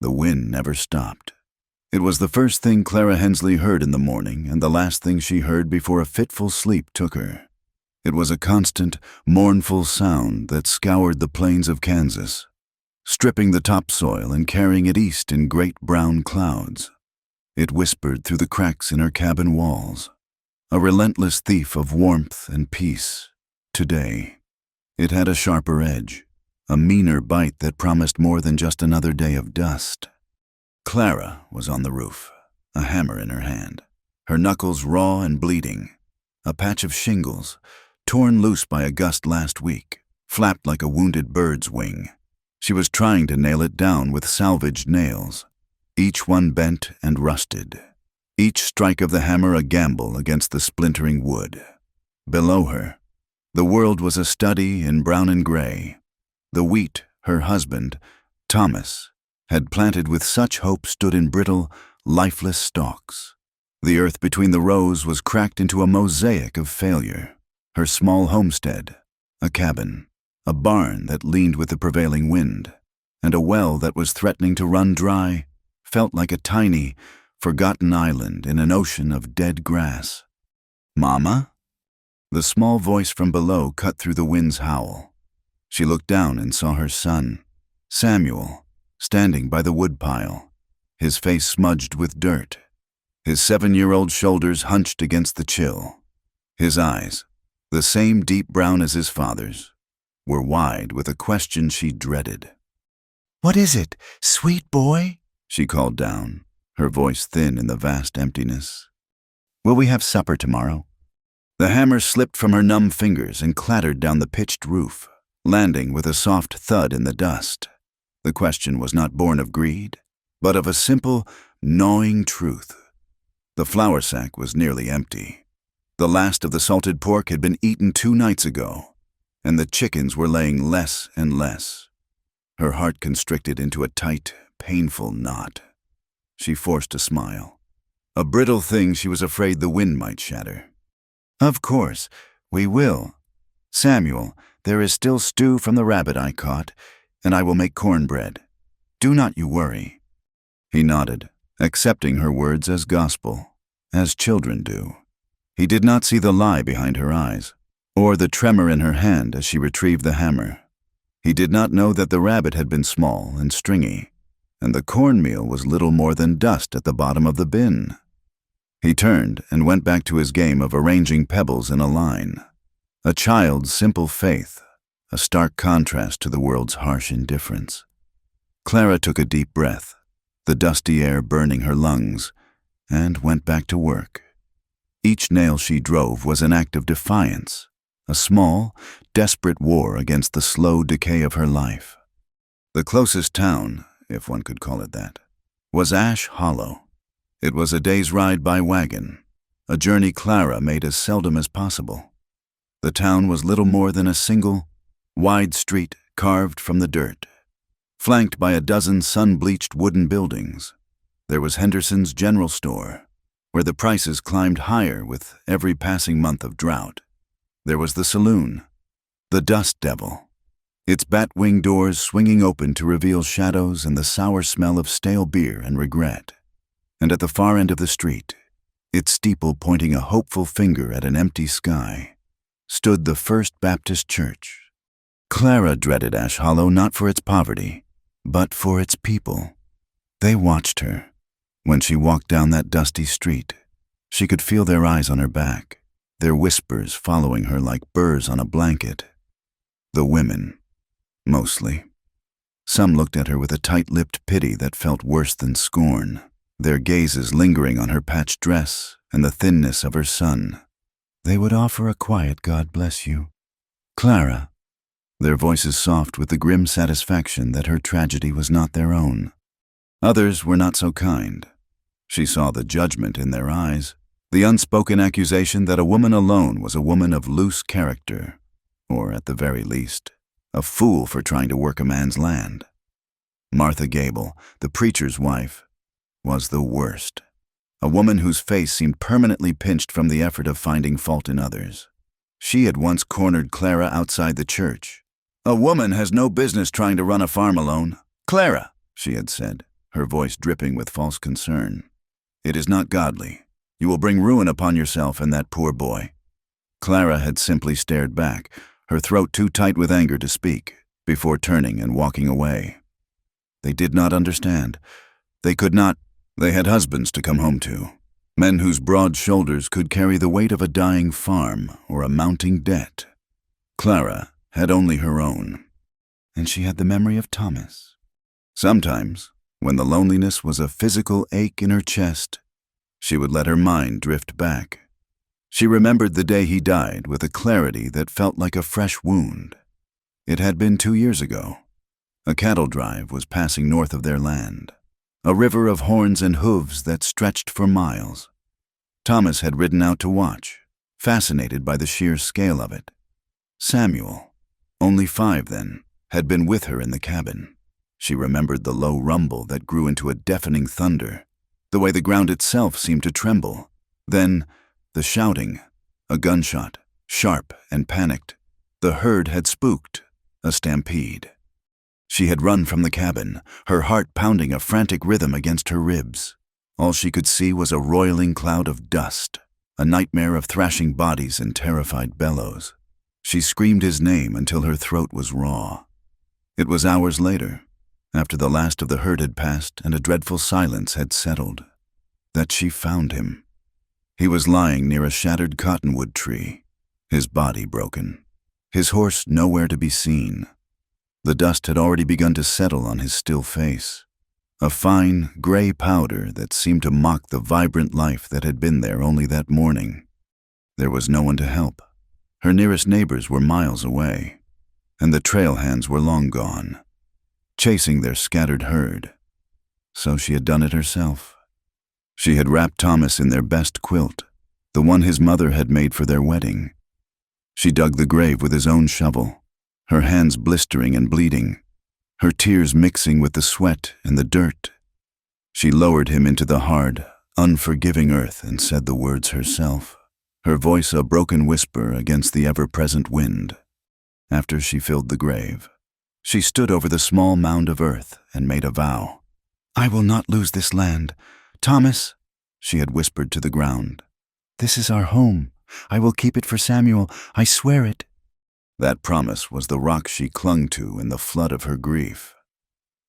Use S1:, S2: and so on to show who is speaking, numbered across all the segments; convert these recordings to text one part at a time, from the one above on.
S1: The wind never stopped. It was the first thing Clara Hensley heard in the morning and the last thing she heard before a fitful sleep took her. It was a constant, mournful sound that scoured the plains of Kansas, stripping the topsoil and carrying it east in great brown clouds. It whispered through the cracks in her cabin walls, a relentless thief of warmth and peace. Today, it had a sharper edge, a meaner bite that promised more than just another day of dust. Clara was on the roof, a hammer in her hand, her knuckles raw and bleeding. A patch of shingles, torn loose by a gust last week, flapped like a wounded bird's wing. She was trying to nail it down with salvaged nails, each one bent and rusted, each strike of the hammer a gamble against the splintering wood. Below her, the world was a study in brown and gray. The wheat her husband, Thomas, had planted with such hope stood in brittle, lifeless stalks. The earth between the rows was cracked into a mosaic of failure. Her small homestead, a cabin, a barn that leaned with the prevailing wind, and a well that was threatening to run dry, felt like a tiny, forgotten island in an ocean of dead grass. "Mama?" The small voice from below cut through the wind's howl. She looked down and saw her son, Samuel, standing by the woodpile, his face smudged with dirt, his 7-year-old shoulders hunched against the chill. His eyes, the same deep brown as his father's, were wide with a question she dreaded. "What is it, sweet boy?" she called down, her voice thin in the vast emptiness. "Will we have supper tomorrow?" The hammer slipped from her numb fingers and clattered down the pitched roof, landing with a soft thud in the dust. The question was not born of greed, but of a simple, gnawing truth. The flour sack was nearly empty. The last of the salted pork had been eaten 2 nights ago, and the chickens were laying less and less. Her heart constricted into a tight, painful knot. She forced a smile, a brittle thing she was afraid the wind might shatter. "Of course, we will. Samuel, there is still stew from the rabbit I caught, and I will make cornbread. Do not you worry." He nodded, accepting her words as gospel, as children do. He did not see the lie behind her eyes, or the tremor in her hand as she retrieved the hammer. He did not know that the rabbit had been small and stringy, and the cornmeal was little more than dust at the bottom of the bin. He turned and went back to his game of arranging pebbles in a line. A child's simple faith, a stark contrast to the world's harsh indifference. Clara took a deep breath, the dusty air burning her lungs, and went back to work. Each nail she drove was an act of defiance, a small, desperate war against the slow decay of her life. The closest town, if one could call it that, was Ash Hollow. It was a day's ride by wagon, a journey Clara made as seldom as possible. The town was little more than a single, wide street carved from the dirt, flanked by a dozen sun-bleached wooden buildings. There was Henderson's General Store, where the prices climbed higher with every passing month of drought. There was the saloon, the Dust Devil, its bat-wing doors swinging open to reveal shadows and the sour smell of stale beer and regret. And at the far end of the street, its steeple pointing a hopeful finger at an empty sky, stood the First Baptist Church. Clara dreaded Ash Hollow not for its poverty, but for its people. They watched her. When she walked down that dusty street, she could feel their eyes on her back, their whispers following her like burrs on a blanket. The women, mostly. Some looked at her with a tight-lipped pity that felt worse than scorn, their gazes lingering on her patched dress and the thinness of her son. They would offer a quiet "God bless you." "Clara," their voices soft with the grim satisfaction that her tragedy was not their own. Others were not so kind. She saw the judgment in their eyes, the unspoken accusation that a woman alone was a woman of loose character, or at the very least, a fool for trying to work a man's land. Martha Gable, the preacher's wife, was the worst, a woman whose face seemed permanently pinched from the effort of finding fault in others. She had once cornered Clara outside the church. "A woman has no business trying to run a farm alone. Clara," she had said, her voice dripping with false concern. "It is not godly. You will bring ruin upon yourself and that poor boy." Clara had simply stared back, her throat too tight with anger to speak, before turning and walking away. They did not understand. They could not. They had husbands to come home to, men whose broad shoulders could carry the weight of a dying farm or a mounting debt. Clara had only her own, and she had the memory of Thomas. Sometimes, when the loneliness was a physical ache in her chest, she would let her mind drift back. She remembered the day he died with a clarity that felt like a fresh wound. It had been 2 years ago. A cattle drive was passing north of their land, a river of horns and hooves that stretched for miles. Thomas had ridden out to watch, fascinated by the sheer scale of it. Samuel, only 5 then, had been with her in the cabin. She remembered the low rumble that grew into a deafening thunder, the way the ground itself seemed to tremble. Then, the shouting, a gunshot, sharp and panicked. The herd had spooked, a stampede. She had run from the cabin, her heart pounding a frantic rhythm against her ribs. All she could see was a roiling cloud of dust, a nightmare of thrashing bodies and terrified bellows. She screamed his name until her throat was raw. It was hours later, after the last of the herd had passed and a dreadful silence had settled, that she found him. He was lying near a shattered cottonwood tree, his body broken, his horse nowhere to be seen. The dust had already begun to settle on his still face, a fine, gray powder that seemed to mock the vibrant life that had been there only that morning. There was no one to help. Her nearest neighbors were miles away, and the trail hands were long gone, chasing their scattered herd. So she had done it herself. She had wrapped Thomas in their best quilt, the one his mother had made for their wedding. She dug the grave with his own shovel, her hands blistering and bleeding, her tears mixing with the sweat and the dirt. She lowered him into the hard, unforgiving earth and said the words herself, her voice a broken whisper against the ever-present wind. After she filled the grave, she stood over the small mound of earth and made a vow. "I will not lose this land. Thomas," she had whispered to the ground, "this is our home. I will keep it for Samuel. I swear it." That promise was the rock she clung to in the flood of her grief.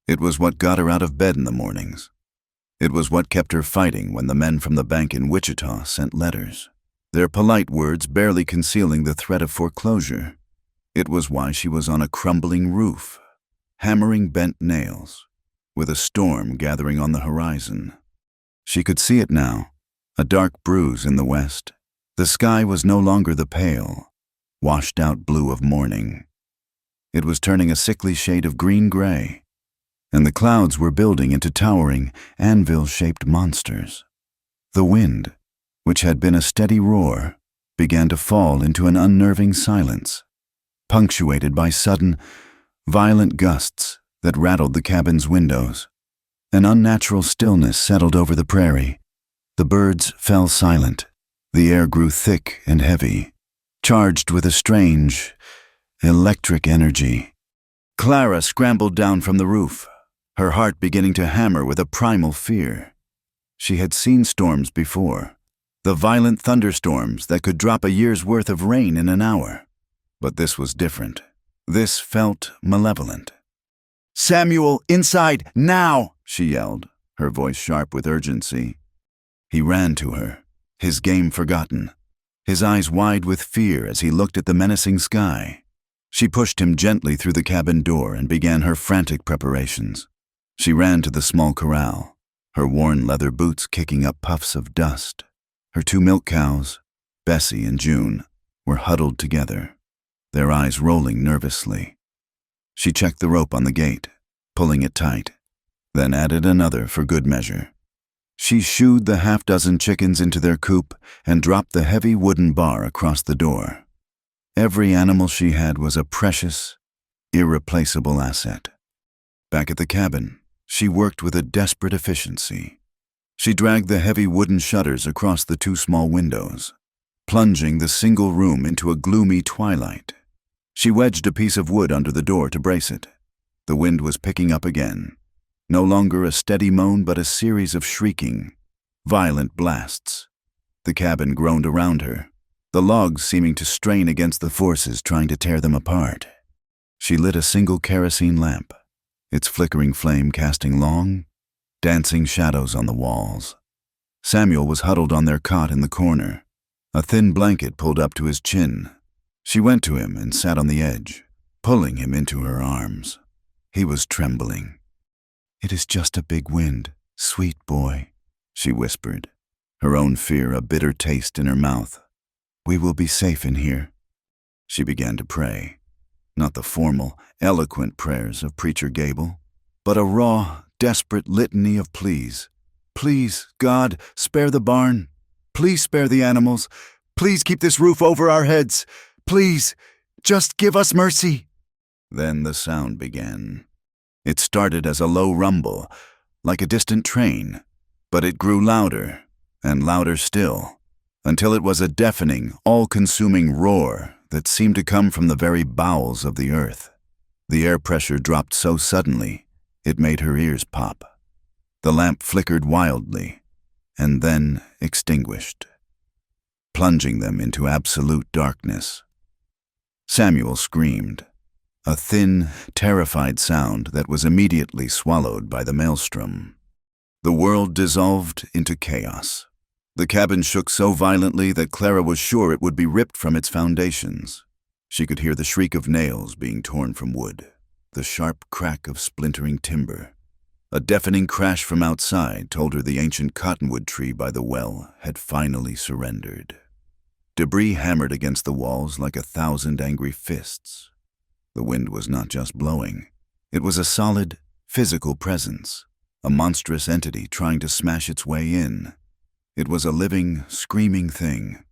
S1: It was what got her out of bed in the mornings. It was what kept her fighting when the men from the bank in Wichita sent letters, their polite words barely concealing the threat of foreclosure. It was why she was on a crumbling roof, hammering bent nails, with a storm gathering on the horizon. She could see it now, a dark bruise in the west. The sky was no longer the pale, washed-out blue of morning. It was turning a sickly shade of green-gray, and the clouds were building into towering, anvil-shaped monsters. The wind, which had been a steady roar, began to fall into an unnerving silence, punctuated by sudden, violent gusts that rattled the cabin's windows. An unnatural stillness settled over the prairie. The birds fell silent. The air grew thick and heavy, charged with a strange, electric energy. Clara scrambled down from the roof, her heart beginning to hammer with a primal fear. She had seen storms before, the violent thunderstorms that could drop a year's worth of rain in an hour. But this was different. This felt malevolent. "Samuel, inside, now!" she yelled, her voice sharp with urgency. He ran to her, his game forgotten, his eyes wide with fear as he looked at the menacing sky. She pushed him gently through the cabin door and began her frantic preparations. She ran to the small corral, her worn leather boots kicking up puffs of dust. Her 2 milk cows, Bessie and June, were huddled together, their eyes rolling nervously. She checked the rope on the gate, pulling it tight, then added another for good measure. She shooed the half-dozen chickens into their coop and dropped the heavy wooden bar across the door. Every animal she had was a precious, irreplaceable asset. Back at the cabin, she worked with a desperate efficiency. She dragged the heavy wooden shutters across the 2 small windows, plunging the single room into a gloomy twilight. She wedged a piece of wood under the door to brace it. The wind was picking up again, No longer a steady moan, but a series of shrieking, violent blasts. The cabin groaned around her, the logs seeming to strain against the forces trying to tear them apart. She lit a single kerosene lamp, its flickering flame casting long, dancing shadows on the walls. Samuel was huddled on their cot in the corner, a thin blanket pulled up to his chin. She went to him and sat on the edge, pulling him into her arms. He was trembling. "It is just a big wind, sweet boy," she whispered, her own fear a bitter taste in her mouth. "We will be safe in here." She began to pray, not the formal, eloquent prayers of Preacher Gable, but a raw, desperate litany of pleas. "Please, God, spare the barn. Please spare the animals. Please keep this roof over our heads. Please, just give us mercy." Then the sound began. It started as a low rumble, like a distant train, but it grew louder and louder still, until it was a deafening, all-consuming roar that seemed to come from the very bowels of the earth. The air pressure dropped so suddenly, it made her ears pop. The lamp flickered wildly, and then extinguished, plunging them into absolute darkness. Samuel screamed, a thin, terrified sound that was immediately swallowed by the maelstrom. The world dissolved into chaos. The cabin shook so violently that Clara was sure it would be ripped from its foundations. She could hear the shriek of nails being torn from wood, the sharp crack of splintering timber. A deafening crash from outside told her the ancient cottonwood tree by the well had finally surrendered. Debris hammered against the walls like 1,000 angry fists. The wind was not just blowing. It was a solid, physical presence, a monstrous entity trying to smash its way in. It was a living, screaming thing.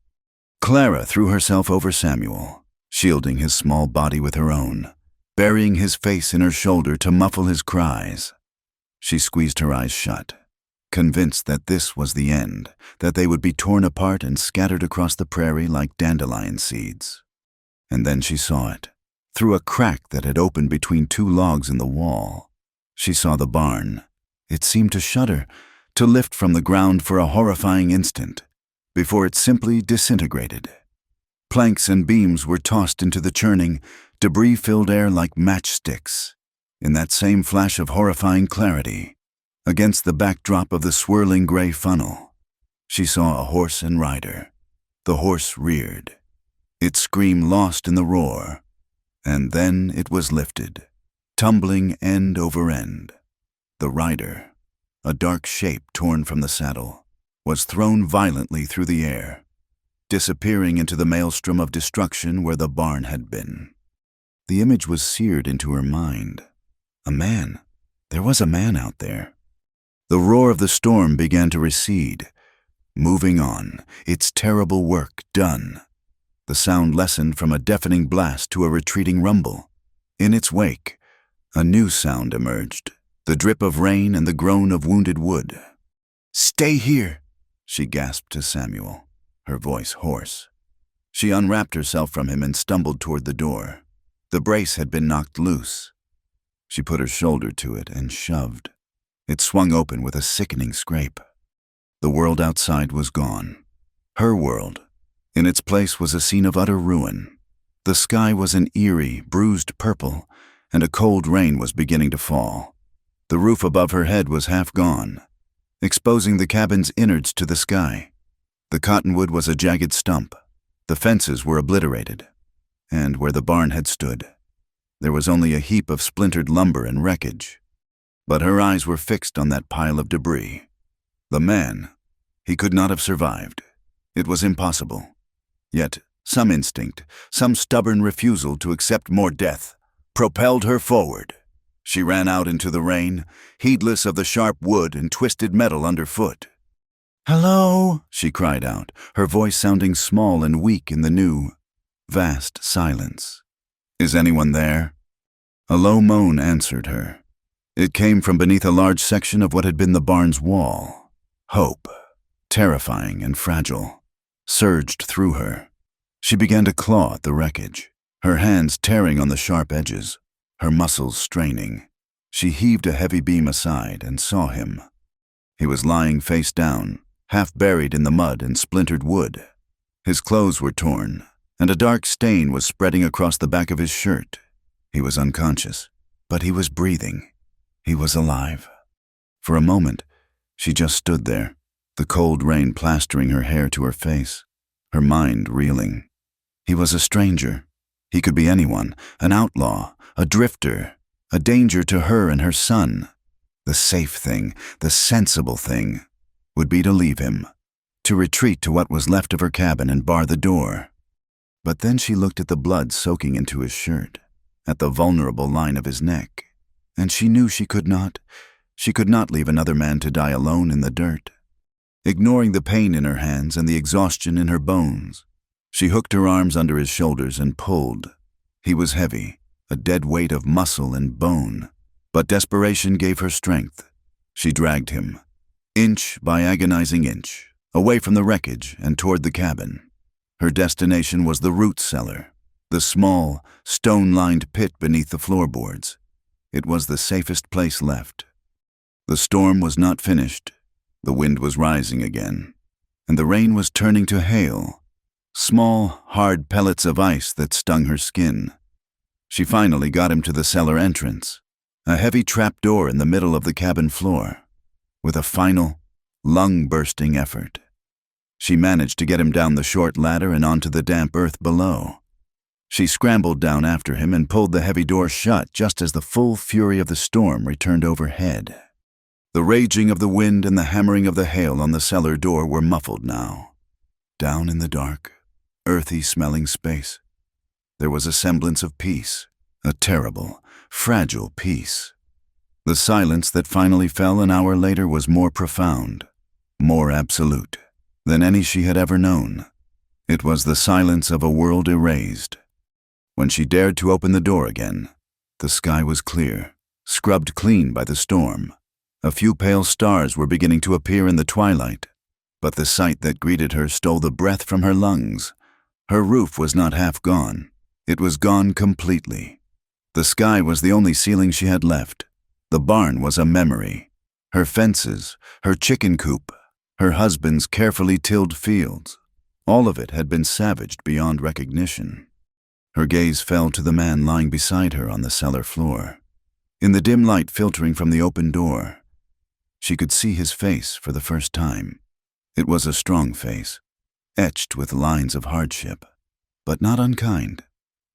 S1: Clara threw herself over Samuel, shielding his small body with her own, burying his face in her shoulder to muffle his cries. She squeezed her eyes shut, convinced that this was the end, that they would be torn apart and scattered across the prairie like dandelion seeds. And then she saw it. Through a crack that had opened between 2 logs in the wall, she saw the barn. It seemed to shudder, to lift from the ground for a horrifying instant, before it simply disintegrated. Planks and beams were tossed into the churning, debris-filled air like matchsticks. In that same flash of horrifying clarity, against the backdrop of the swirling gray funnel, she saw a horse and rider. The horse reared, its scream lost in the roar, and then it was lifted, tumbling end over end. The rider, a dark shape torn from the saddle, was thrown violently through the air, disappearing into the maelstrom of destruction where the barn had been. The image was seared into her mind. A man. There was a man out there. The roar of the storm began to recede, moving on, its terrible work done. The sound lessened from a deafening blast to a retreating rumble. In its wake, a new sound emerged, the drip of rain and the groan of wounded wood. "Stay here," she gasped to Samuel, her voice hoarse. She unwrapped herself from him and stumbled toward the door. The brace had been knocked loose. She put her shoulder to it and shoved. It swung open with a sickening scrape. The world outside was gone. Her world. In its place was a scene of utter ruin. The sky was an eerie, bruised purple, and a cold rain was beginning to fall. The roof above her head was half gone, exposing the cabin's innards to the sky. The cottonwood was a jagged stump. The fences were obliterated. And where the barn had stood, there was only a heap of splintered lumber and wreckage. But her eyes were fixed on that pile of debris. The man, he could not have survived. It was impossible. Yet some instinct, some stubborn refusal to accept more death, propelled her forward. She ran out into the rain, heedless of the sharp wood and twisted metal underfoot. "Hello," she cried out, her voice sounding small and weak in the new, vast silence. "Is anyone there?" A low moan answered her. It came from beneath a large section of what had been the barn's wall. Hope, terrifying and fragile, surged through her. She began to claw at the wreckage, her hands tearing on the sharp edges, her muscles straining. She heaved a heavy beam aside and saw him. He was lying face down, half buried in the mud and splintered wood. His clothes were torn, and a dark stain was spreading across the back of his shirt. He was unconscious, but he was breathing. He was alive. For a moment, she just stood there, the cold rain plastering her hair to her face, her mind reeling. He was a stranger. He could be anyone, an outlaw, a drifter, a danger to her and her son. The safe thing, the sensible thing, would be to leave him, to retreat to what was left of her cabin and bar the door. But then she looked at the blood soaking into his shirt, at the vulnerable line of his neck, and she knew she could not leave another man to die alone in the dirt. Ignoring the pain in her hands and the exhaustion in her bones, she hooked her arms under his shoulders and pulled. He was heavy, a dead weight of muscle and bone, but desperation gave her strength. She dragged him, inch by agonizing inch, away from the wreckage and toward the cabin. Her destination was the root cellar, the small, stone-lined pit beneath the floorboards. It was the safest place left. The storm was not finished. The wind was rising again, and the rain was turning to hail, small, hard pellets of ice that stung her skin. She finally got him to the cellar entrance, a heavy trap door in the middle of the cabin floor. With a final, lung-bursting effort, she managed to get him down the short ladder and onto the damp earth below. She scrambled down after him and pulled the heavy door shut just as the full fury of the storm returned overhead. The raging of the wind and the hammering of the hail on the cellar door were muffled now. Down in the dark, earthy-smelling space, there was a semblance of peace, a terrible, fragile peace. The silence that finally fell an hour later was more profound, more absolute than any she had ever known. It was the silence of a world erased. When she dared to open the door again, the sky was clear, scrubbed clean by the storm. A few pale stars were beginning to appear in the twilight, but the sight that greeted her stole the breath from her lungs. Her roof was not half gone. It was gone completely. The sky was the only ceiling she had left. The barn was a memory. Her fences, her chicken coop, her husband's carefully tilled fields, all of it had been savaged beyond recognition. Her gaze fell to the man lying beside her on the cellar floor. In the dim light filtering from the open door, she could see his face for the first time. It was a strong face, etched with lines of hardship, but not unkind.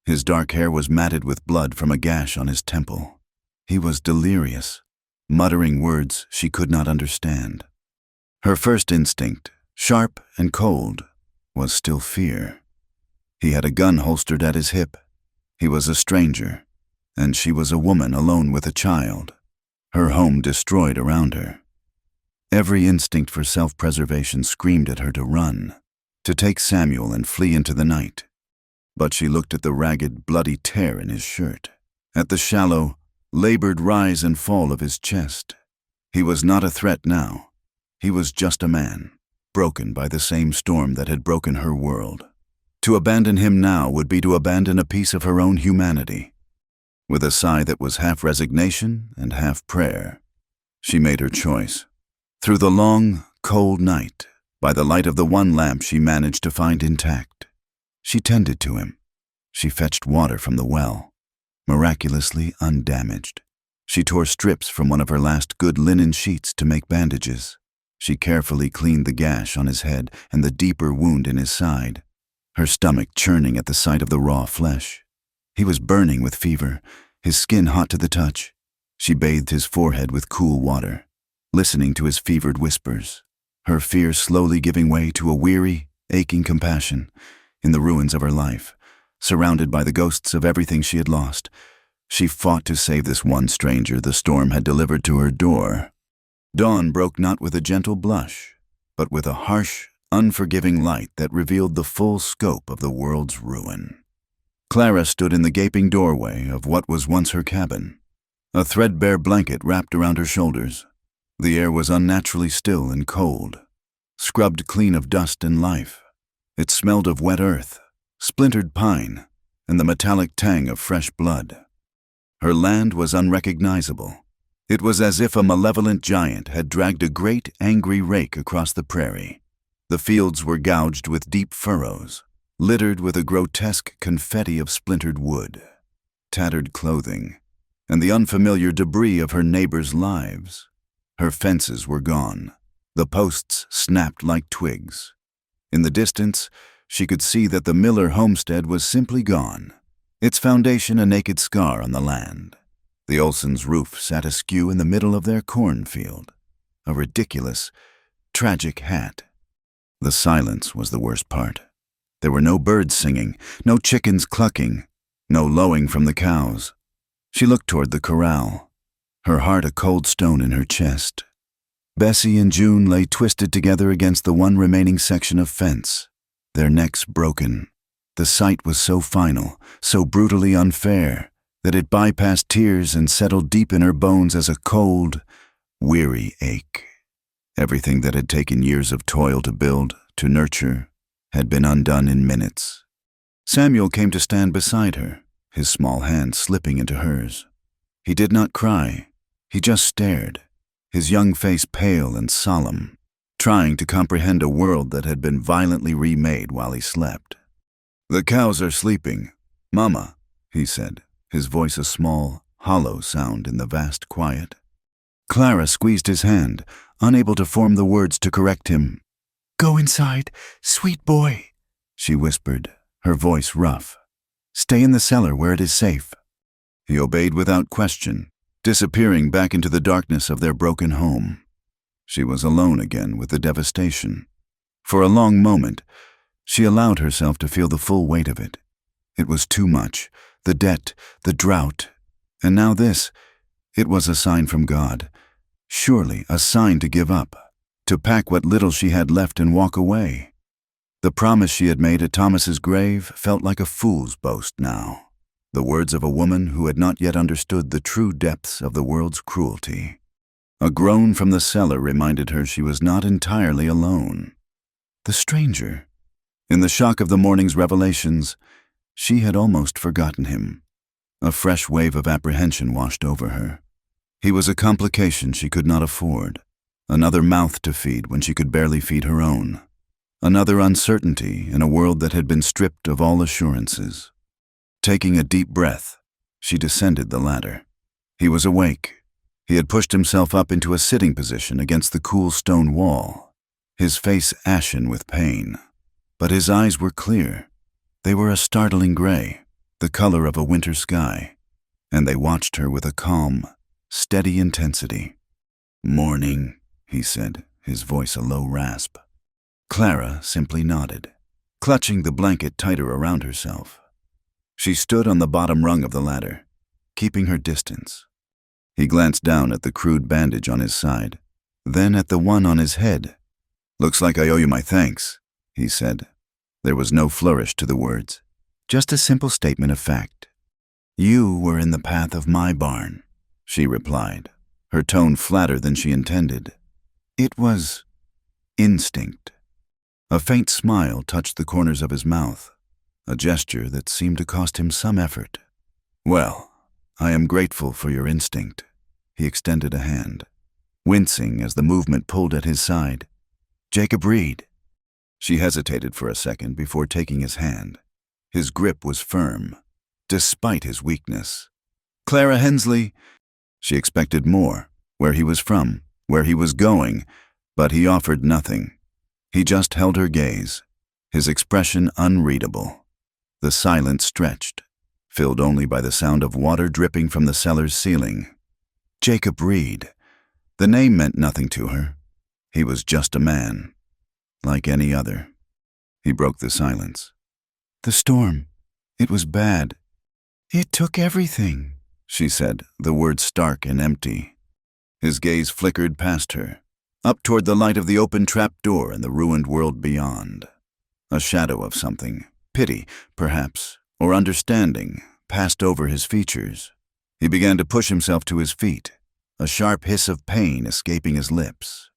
S1: His dark hair was matted with blood from a gash on his temple. He was delirious, muttering words she could not understand. Her first instinct, sharp and cold, was still fear. He had a gun holstered at his hip. He was a stranger, and she was a woman alone with a child, her home destroyed around her. Every instinct for self-preservation screamed at her to run, to take Samuel and flee into the night. But she looked at the ragged, bloody tear in his shirt, at the shallow, labored rise and fall of his chest. He was not a threat now. He was just a man, broken by the same storm that had broken her world. To abandon him now would be to abandon a piece of her own humanity. With a sigh that was half resignation and half prayer, she made her choice. Through the long, cold night, by the light of the one lamp she managed to find intact, she tended to him. She fetched water from the well, miraculously undamaged. She tore strips from one of her last good linen sheets to make bandages. She carefully cleaned the gash on his head and the deeper wound in his side, her stomach churning at the sight of the raw flesh. He was burning with fever, his skin hot to the touch. She bathed his forehead with cool water, listening to his fevered whispers, her fear slowly giving way to a weary, aching compassion. In the ruins of her life, surrounded by the ghosts of everything she had lost, she fought to save this one stranger the storm had delivered to her door. Dawn broke not with a gentle blush, but with a harsh, unforgiving light that revealed the full scope of the world's ruin. Clara stood in the gaping doorway of what was once her cabin, a threadbare blanket wrapped around her shoulders. The air was unnaturally still and cold, scrubbed clean of dust and life. It smelled of wet earth, splintered pine, and the metallic tang of fresh blood. Her land was unrecognizable, It was as if a malevolent giant had dragged a great, angry rake across the prairie. The fields were gouged with deep furrows, littered with a grotesque confetti of splintered wood, tattered clothing, and the unfamiliar debris of her neighbors' lives. Her fences were gone. The posts snapped like twigs. In the distance, she could see that the Miller homestead was simply gone, its foundation a naked scar on the land. The Olsons' roof sat askew in the middle of their cornfield, a ridiculous, tragic hat. The silence was the worst part. There were no birds singing, no chickens clucking, no lowing from the cows. She looked toward the corral, her heart a cold stone in her chest. Bessie and June lay twisted together against the one remaining section of fence, their necks broken. The sight was so final, so brutally unfair, that it bypassed tears and settled deep in her bones as a cold, weary ache. Everything that had taken years of toil to build, to nurture, had been undone in minutes. Samuel came to stand beside her, his small hand slipping into hers. He did not cry. He just stared, his young face pale and solemn, trying to comprehend a world that had been violently remade while he slept. "The cows are sleeping, Mama," he said, his voice a small, hollow sound in the vast quiet. Clara squeezed his hand, unable to form the words to correct him. "Go inside, sweet boy," she whispered, her voice rough. "Stay in the cellar where it is safe." He obeyed without question, disappearing back into the darkness of their broken home. She was alone again with the devastation. For a long moment, she allowed herself to feel the full weight of it. It was too much, the debt, the drought, and now this. It was a sign from God. Surely a sign to give up, to pack what little she had left and walk away. The promise she had made at Thomas's grave felt like a fool's boast now. The words of a woman who had not yet understood the true depths of the world's cruelty. A groan from the cellar reminded her she was not entirely alone. The stranger. In the shock of the morning's revelations, she had almost forgotten him. A fresh wave of apprehension washed over her. He was a complication she could not afford, another mouth to feed when she could barely feed her own, another uncertainty in a world that had been stripped of all assurances. Taking a deep breath, she descended the ladder. He was awake. He had pushed himself up into a sitting position against the cool stone wall, his face ashen with pain. But his eyes were clear. They were a startling gray, the color of a winter sky, and they watched her with a calm, steady intensity. "Morning," he said, his voice a low rasp. Clara simply nodded, clutching the blanket tighter around herself. She stood on the bottom rung of the ladder, keeping her distance. He glanced down at the crude bandage on his side, then at the one on his head. "Looks like I owe you my thanks," he said. There was no flourish to the words, just a simple statement of fact. "You were in the path of my barn," she replied, her tone flatter than she intended. It was instinct. A faint smile touched the corners of his mouth, a gesture that seemed to cost him some effort. "Well, I am grateful for your instinct." He extended a hand, wincing as the movement pulled at his side. "Jacob Reed." She hesitated for a second before taking his hand. His grip was firm, despite his weakness. "Clara Hensley." She expected more, where he was from, where he was going, but he offered nothing. He just held her gaze, his expression unreadable. The silence stretched, filled only by the sound of water dripping from the cellar's ceiling. Jacob Reed. The name meant nothing to her. He was just a man, like any other. He broke the silence. "The storm. It was bad. It took everything," she said, the words stark and empty. His gaze flickered past her, up toward the light of the open trap door and the ruined world beyond. A shadow of something, pity, perhaps, or understanding, passed over his features. He began to push himself to his feet, a sharp hiss of pain escaping his lips.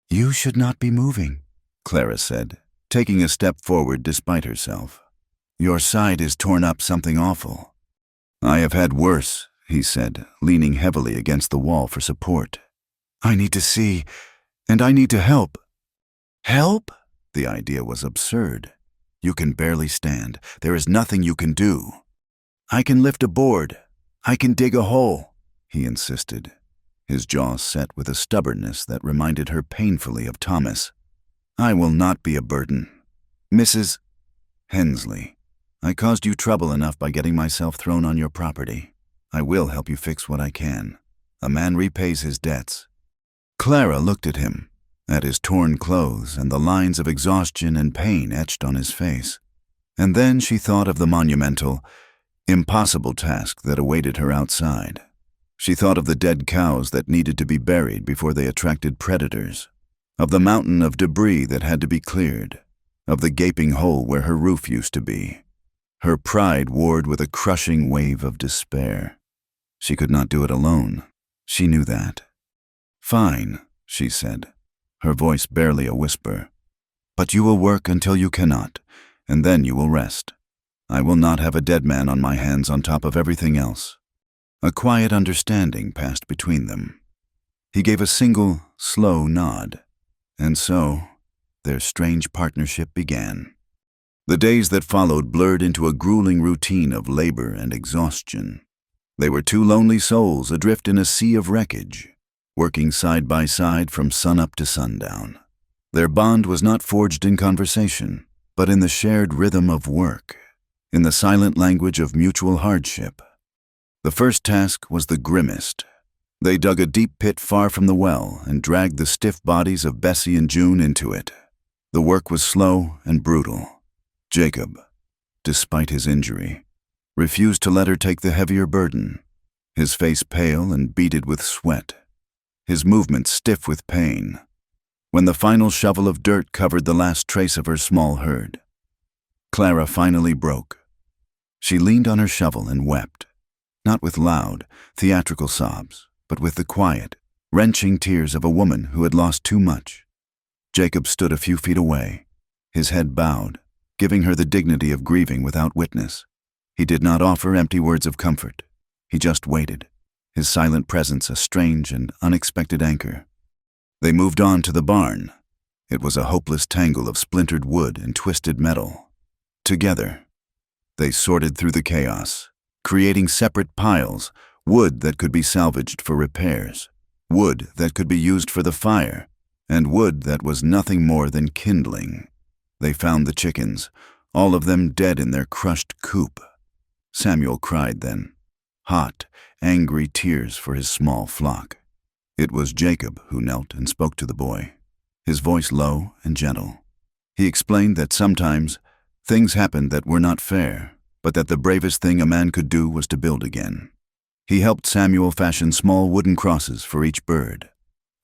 S1: "You should not be moving," Clara said, taking a step forward despite herself. "Your side is torn up something awful." "I have had worse," he said, leaning heavily against the wall for support. "I need to see, and I need to help." "Help?" The idea was absurd. "You can barely stand. There is nothing you can do." "I can lift a board. I can dig a hole," he insisted, his jaw set with a stubbornness that reminded her painfully of Thomas. "I will not be a burden. Mrs. Hensley, I caused you trouble enough by getting myself thrown on your property. I will help you fix what I can. A man repays his debts." Clara looked at him, at his torn clothes and the lines of exhaustion and pain etched on his face. And then she thought of the monumental, impossible task that awaited her outside. She thought of the dead cows that needed to be buried before they attracted predators, of the mountain of debris that had to be cleared, of the gaping hole where her roof used to be. Her pride warred with a crushing wave of despair. She could not do it alone. She knew that. "Fine," she said, her voice barely a whisper. "But you will work until you cannot, and then you will rest. I will not have a dead man on my hands on top of everything else." A quiet understanding passed between them. He gave a single, slow nod, and so their strange partnership began. The days that followed blurred into a grueling routine of labor and exhaustion. They were two lonely souls adrift in a sea of wreckage, working side by side from sunup to sundown. Their bond was not forged in conversation, but in the shared rhythm of work, in the silent language of mutual hardship. The first task was the grimmest. They dug a deep pit far from the well and dragged the stiff bodies of Bessie and June into it. The work was slow and brutal. Jacob, despite his injury, refused to let her take the heavier burden, his face pale and beaded with sweat, his movements stiff with pain. When the final shovel of dirt covered the last trace of her small herd, Clara finally broke. She leaned on her shovel and wept, not with loud, theatrical sobs, but with the quiet, wrenching tears of a woman who had lost too much. Jacob stood a few feet away, his head bowed, giving her the dignity of grieving without witness. He did not offer empty words of comfort. He just waited, his silent presence a strange and unexpected anchor. They moved on to the barn. It was a hopeless tangle of splintered wood and twisted metal. Together, they sorted through the chaos, creating separate piles, wood that could be salvaged for repairs, wood that could be used for the fire, and wood that was nothing more than kindling. They found the chickens, all of them dead in their crushed coop. Samuel cried then, hot, angry tears for his small flock. It was Jacob who knelt and spoke to the boy, his voice low and gentle. He explained that sometimes things happened that were not fair, but that the bravest thing a man could do was to build again. He helped Samuel fashion small wooden crosses for each bird,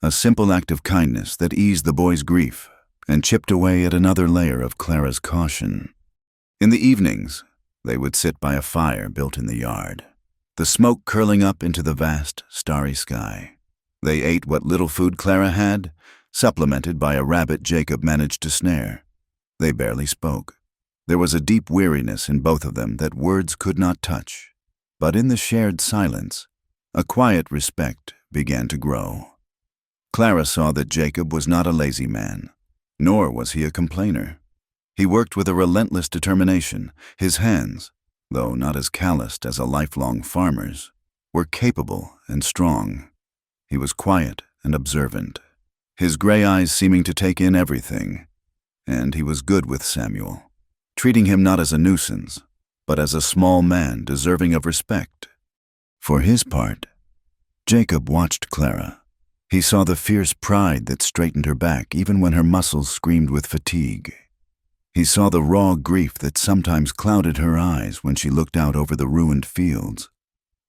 S1: a simple act of kindness that eased the boy's grief and chipped away at another layer of Clara's caution. In the evenings, they would sit by a fire built in the yard, the smoke curling up into the vast, starry sky. They ate what little food Clara had, supplemented by a rabbit Jacob managed to snare. They barely spoke. There was a deep weariness in both of them that words could not touch. But in the shared silence, a quiet respect began to grow. Clara saw that Jacob was not a lazy man, nor was he a complainer. He worked with a relentless determination. His hands, though not as calloused as a lifelong farmer's, were capable and strong. He was quiet and observant, his gray eyes seeming to take in everything. And he was good with Samuel, treating him not as a nuisance, but as a small man deserving of respect. For his part, Jacob watched Clara. He saw the fierce pride that straightened her back even when her muscles screamed with fatigue. He saw the raw grief that sometimes clouded her eyes when she looked out over the ruined fields.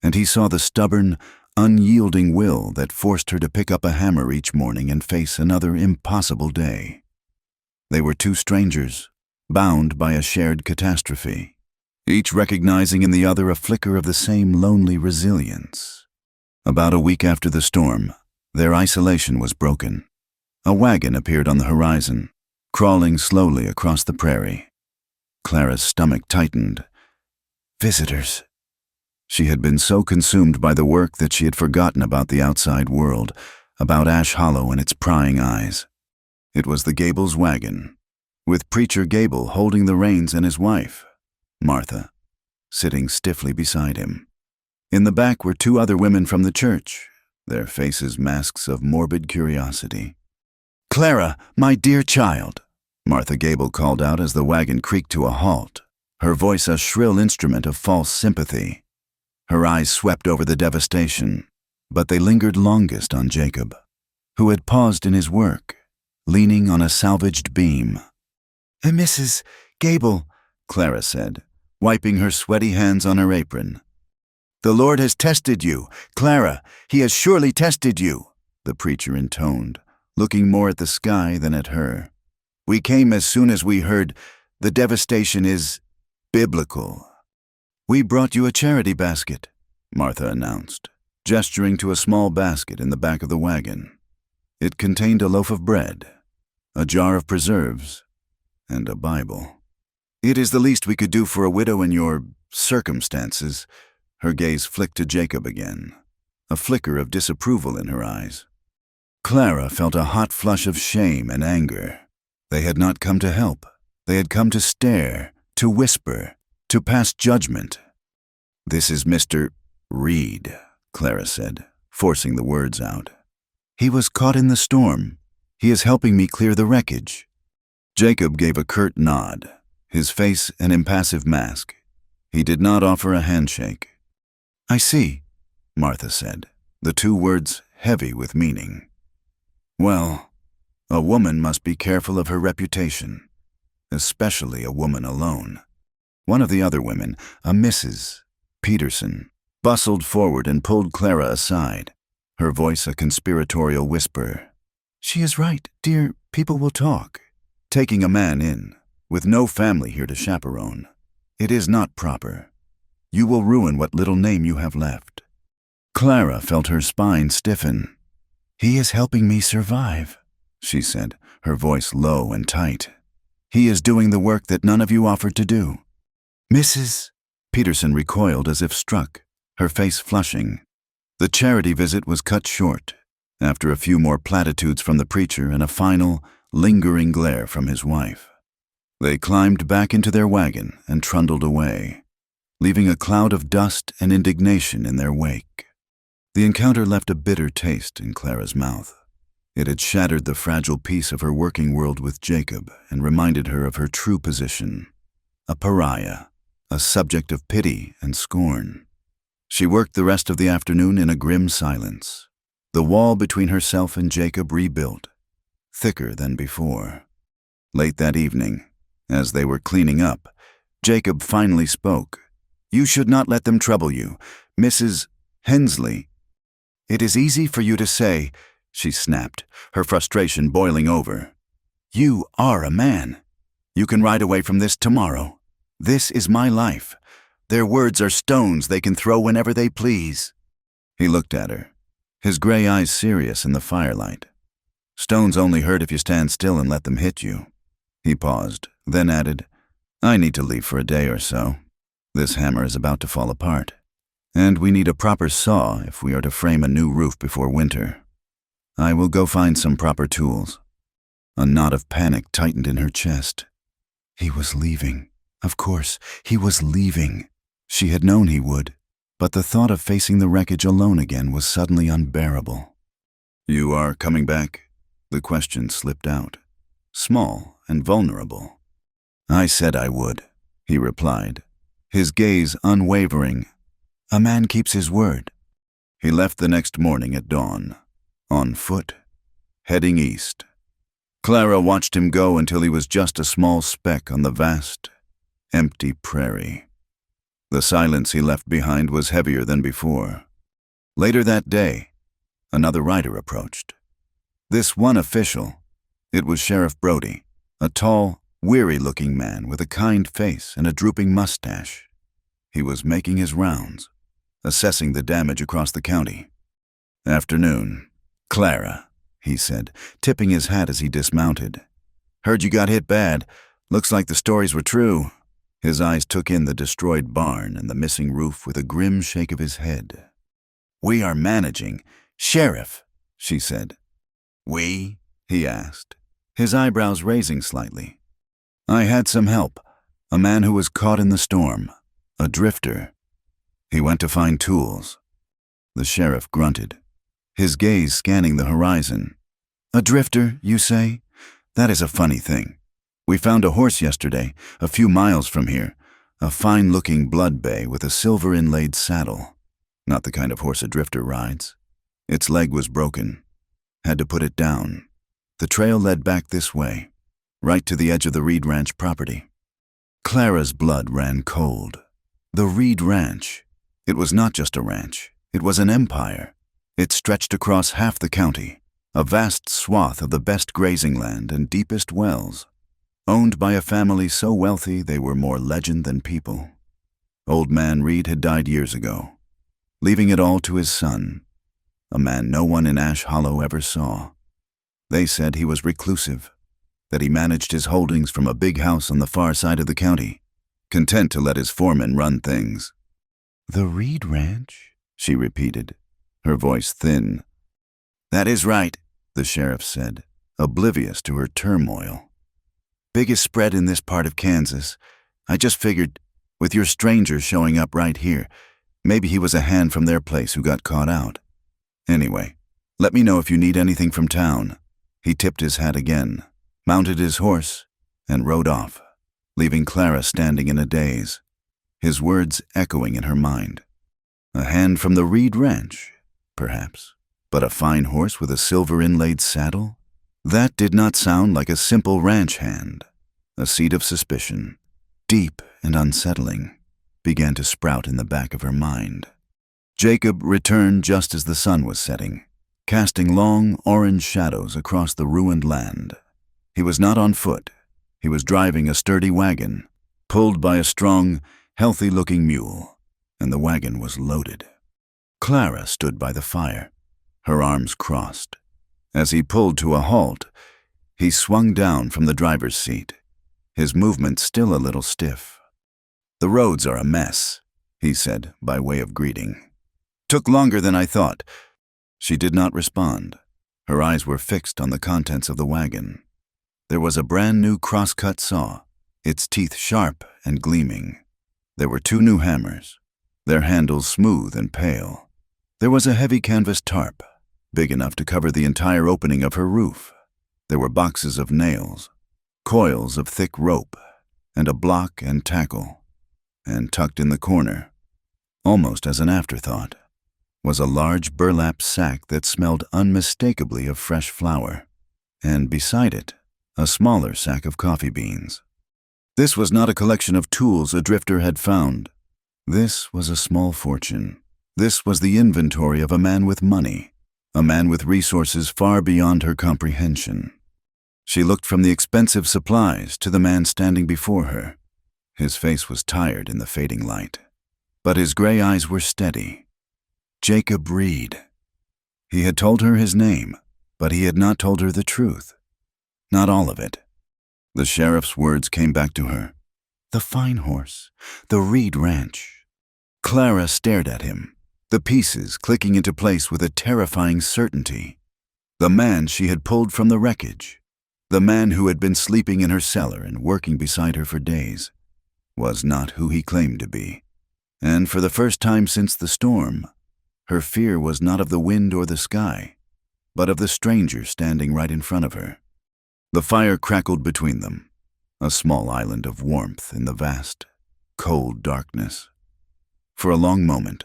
S1: And he saw the stubborn, unyielding will that forced her to pick up a hammer each morning and face another impossible day. They were two strangers, bound by a shared catastrophe, each recognizing in the other a flicker of the same lonely resilience. About a week after the storm, their isolation was broken. A wagon appeared on the horizon, crawling slowly across the prairie. Clara's stomach tightened. Visitors. She had been so consumed by the work that she had forgotten about the outside world, about Ash Hollow and its prying eyes. It was the Gable's wagon, with Preacher Gable holding the reins and his wife, Martha, sitting stiffly beside him. In the back were two other women from the church, their faces masks of morbid curiosity. "Clara, my dear child," Martha Gable called out as the wagon creaked to a halt, her voice a shrill instrument of false sympathy. Her eyes swept over the devastation, but they lingered longest on Jacob, who had paused in his work, leaning on a salvaged beam. "Mrs. Gable," Clara said, wiping her sweaty hands on her apron. "The Lord has tested you, Clara. He has surely tested you," the preacher intoned, looking more at the sky than at her. "We came as soon as we heard the devastation is biblical." "We brought you a charity basket," Martha announced, gesturing to a small basket in the back of the wagon. It contained a loaf of bread, a jar of preserves, and a Bible. "It is the least we could do for a widow in your circumstances." Her gaze flicked to Jacob again, a flicker of disapproval in her eyes. Clara felt a hot flush of shame and anger. They had not come to help. They had come to stare, to whisper, to pass judgment. "This is Mr. Reed," Clara said, forcing the words out. "He was caught in the storm. He is helping me clear the wreckage." Jacob gave a curt nod, his face an impassive mask. He did not offer a handshake. "I see," Martha said, the two words heavy with meaning. "Well, a woman must be careful of her reputation, especially a woman alone." One of the other women, a Mrs. Peterson, bustled forward and pulled Clara aside, her voice a conspiratorial whisper. "She is right, dear. People will talk. Taking a man in, with no family here to chaperone. It is not proper. You will ruin what little name you have left." Clara felt her spine stiffen. "He is helping me survive," she said, her voice low and tight. "He is doing the work that none of you offered to do." Mrs. Peterson recoiled as if struck, her face flushing. The charity visit was cut short, after a few more platitudes from the preacher and a final, lingering glare from his wife. They climbed back into their wagon and trundled away, leaving a cloud of dust and indignation in their wake. The encounter left a bitter taste in Clara's mouth. It had shattered the fragile peace of her working world with Jacob and reminded her of her true position, a pariah, a subject of pity and scorn. She worked the rest of the afternoon in a grim silence, the wall between herself and Jacob rebuilt, thicker than before. Late that evening, as they were cleaning up, Jacob finally spoke. "You should not let them trouble you, Mrs. Hensley." "It is easy for you to say," she snapped, her frustration boiling over. "You are a man. You can ride away from this tomorrow. This is my life. Their words are stones they can throw whenever they please." He looked at her, his gray eyes serious in the firelight. "Stones only hurt if you stand still and let them hit you." He paused, then added, "I need to leave for a day or so. This hammer is about to fall apart, and we need a proper saw if we are to frame a new roof before winter. I will go find some proper tools." A knot of panic tightened in her chest. He was leaving. Of course, he was leaving. She had known he would, but the thought of facing the wreckage alone again was suddenly unbearable. "You are coming back?" The question slipped out, small and vulnerable. "I said I would," he replied, his gaze unwavering. "A man keeps his word." He left the next morning at dawn, on foot, heading east. Clara watched him go until he was just a small speck on the vast, empty prairie. The silence he left behind was heavier than before. Later that day, another rider approached. This one official, it was Sheriff Brody, a tall, weary-looking man with a kind face and a drooping mustache. He was making his rounds, assessing the damage across the county. "Afternoon, Clara," he said, tipping his hat as he dismounted. "Heard you got hit bad. Looks like the stories were true." His eyes took in the destroyed barn and the missing roof with a grim shake of his head. "We are managing. Sheriff," she said. "We?" he asked, his eyebrows raising slightly. "I had some help. A man who was caught in the storm. A drifter. He went to find tools." The sheriff grunted, his gaze scanning the horizon. "A drifter, you say? That is a funny thing. We found a horse yesterday, a few miles from here, a fine-looking blood bay with a silver-inlaid saddle. Not the kind of horse a drifter rides. Its leg was broken. Had to put it down. The trail led back this way, right to the edge of the Reed Ranch property." Clara's blood ran cold. The Reed Ranch. It was not just a ranch. It was an empire. It stretched across half the county, a vast swath of the best grazing land and deepest wells, owned by a family so wealthy they were more legend than people. Old Man Reed had died years ago, leaving it all to his son, a man no one in Ash Hollow ever saw. They said he was reclusive, that he managed his holdings from a big house on the far side of the county, content to let his foreman run things. "The Reed Ranch?" she repeated, her voice thin. "That is right," the sheriff said, oblivious to her turmoil. "Biggest spread in this part of Kansas. I just figured, with your stranger showing up right here, maybe he was a hand from their place who got caught out. Anyway, let me know if you need anything from town." He tipped his hat again, mounted his horse, and rode off, leaving Clara standing in a daze, his words echoing in her mind. A hand from the Reed Ranch, perhaps, but a fine horse with a silver-inlaid saddle? That did not sound like a simple ranch hand. A seed of suspicion, deep and unsettling, began to sprout in the back of her mind. Jacob returned just as the sun was setting, casting long orange shadows across the ruined land. He was not on foot. He was driving a sturdy wagon, pulled by a strong, healthy-looking mule, and the wagon was loaded. Clara stood by the fire, her arms crossed. As he pulled to a halt, he swung down from the driver's seat, his movement still a little stiff. "The roads are a mess," he said by way of greeting. "Took longer than I thought." She did not respond. Her eyes were fixed on the contents of the wagon. There was a brand-new cross-cut saw, its teeth sharp and gleaming. There were 2 new hammers, their handles smooth and pale. There was a heavy canvas tarp, big enough to cover the entire opening of her roof. There were boxes of nails, coils of thick rope, and a block and tackle. And tucked in the corner, almost as an afterthought, was a large burlap sack that smelled unmistakably of fresh flour, and beside it, a smaller sack of coffee beans. This was not a collection of tools a drifter had found. This was a small fortune. This was the inventory of a man with money, a man with resources far beyond her comprehension. She looked from the expensive supplies to the man standing before her. His face was tired in the fading light, but his gray eyes were steady. Jacob Reed. He had told her his name, but he had not told her the truth. Not all of it. The sheriff's words came back to her. The fine horse, the Reed Ranch. Clara stared at him, the pieces clicking into place with a terrifying certainty. The man she had pulled from the wreckage, the man who had been sleeping in her cellar and working beside her for days, was not who he claimed to be. And for the first time since the storm, her fear was not of the wind or the sky, but of the stranger standing right in front of her. The fire crackled between them, a small island of warmth in the vast, cold darkness. For a long moment,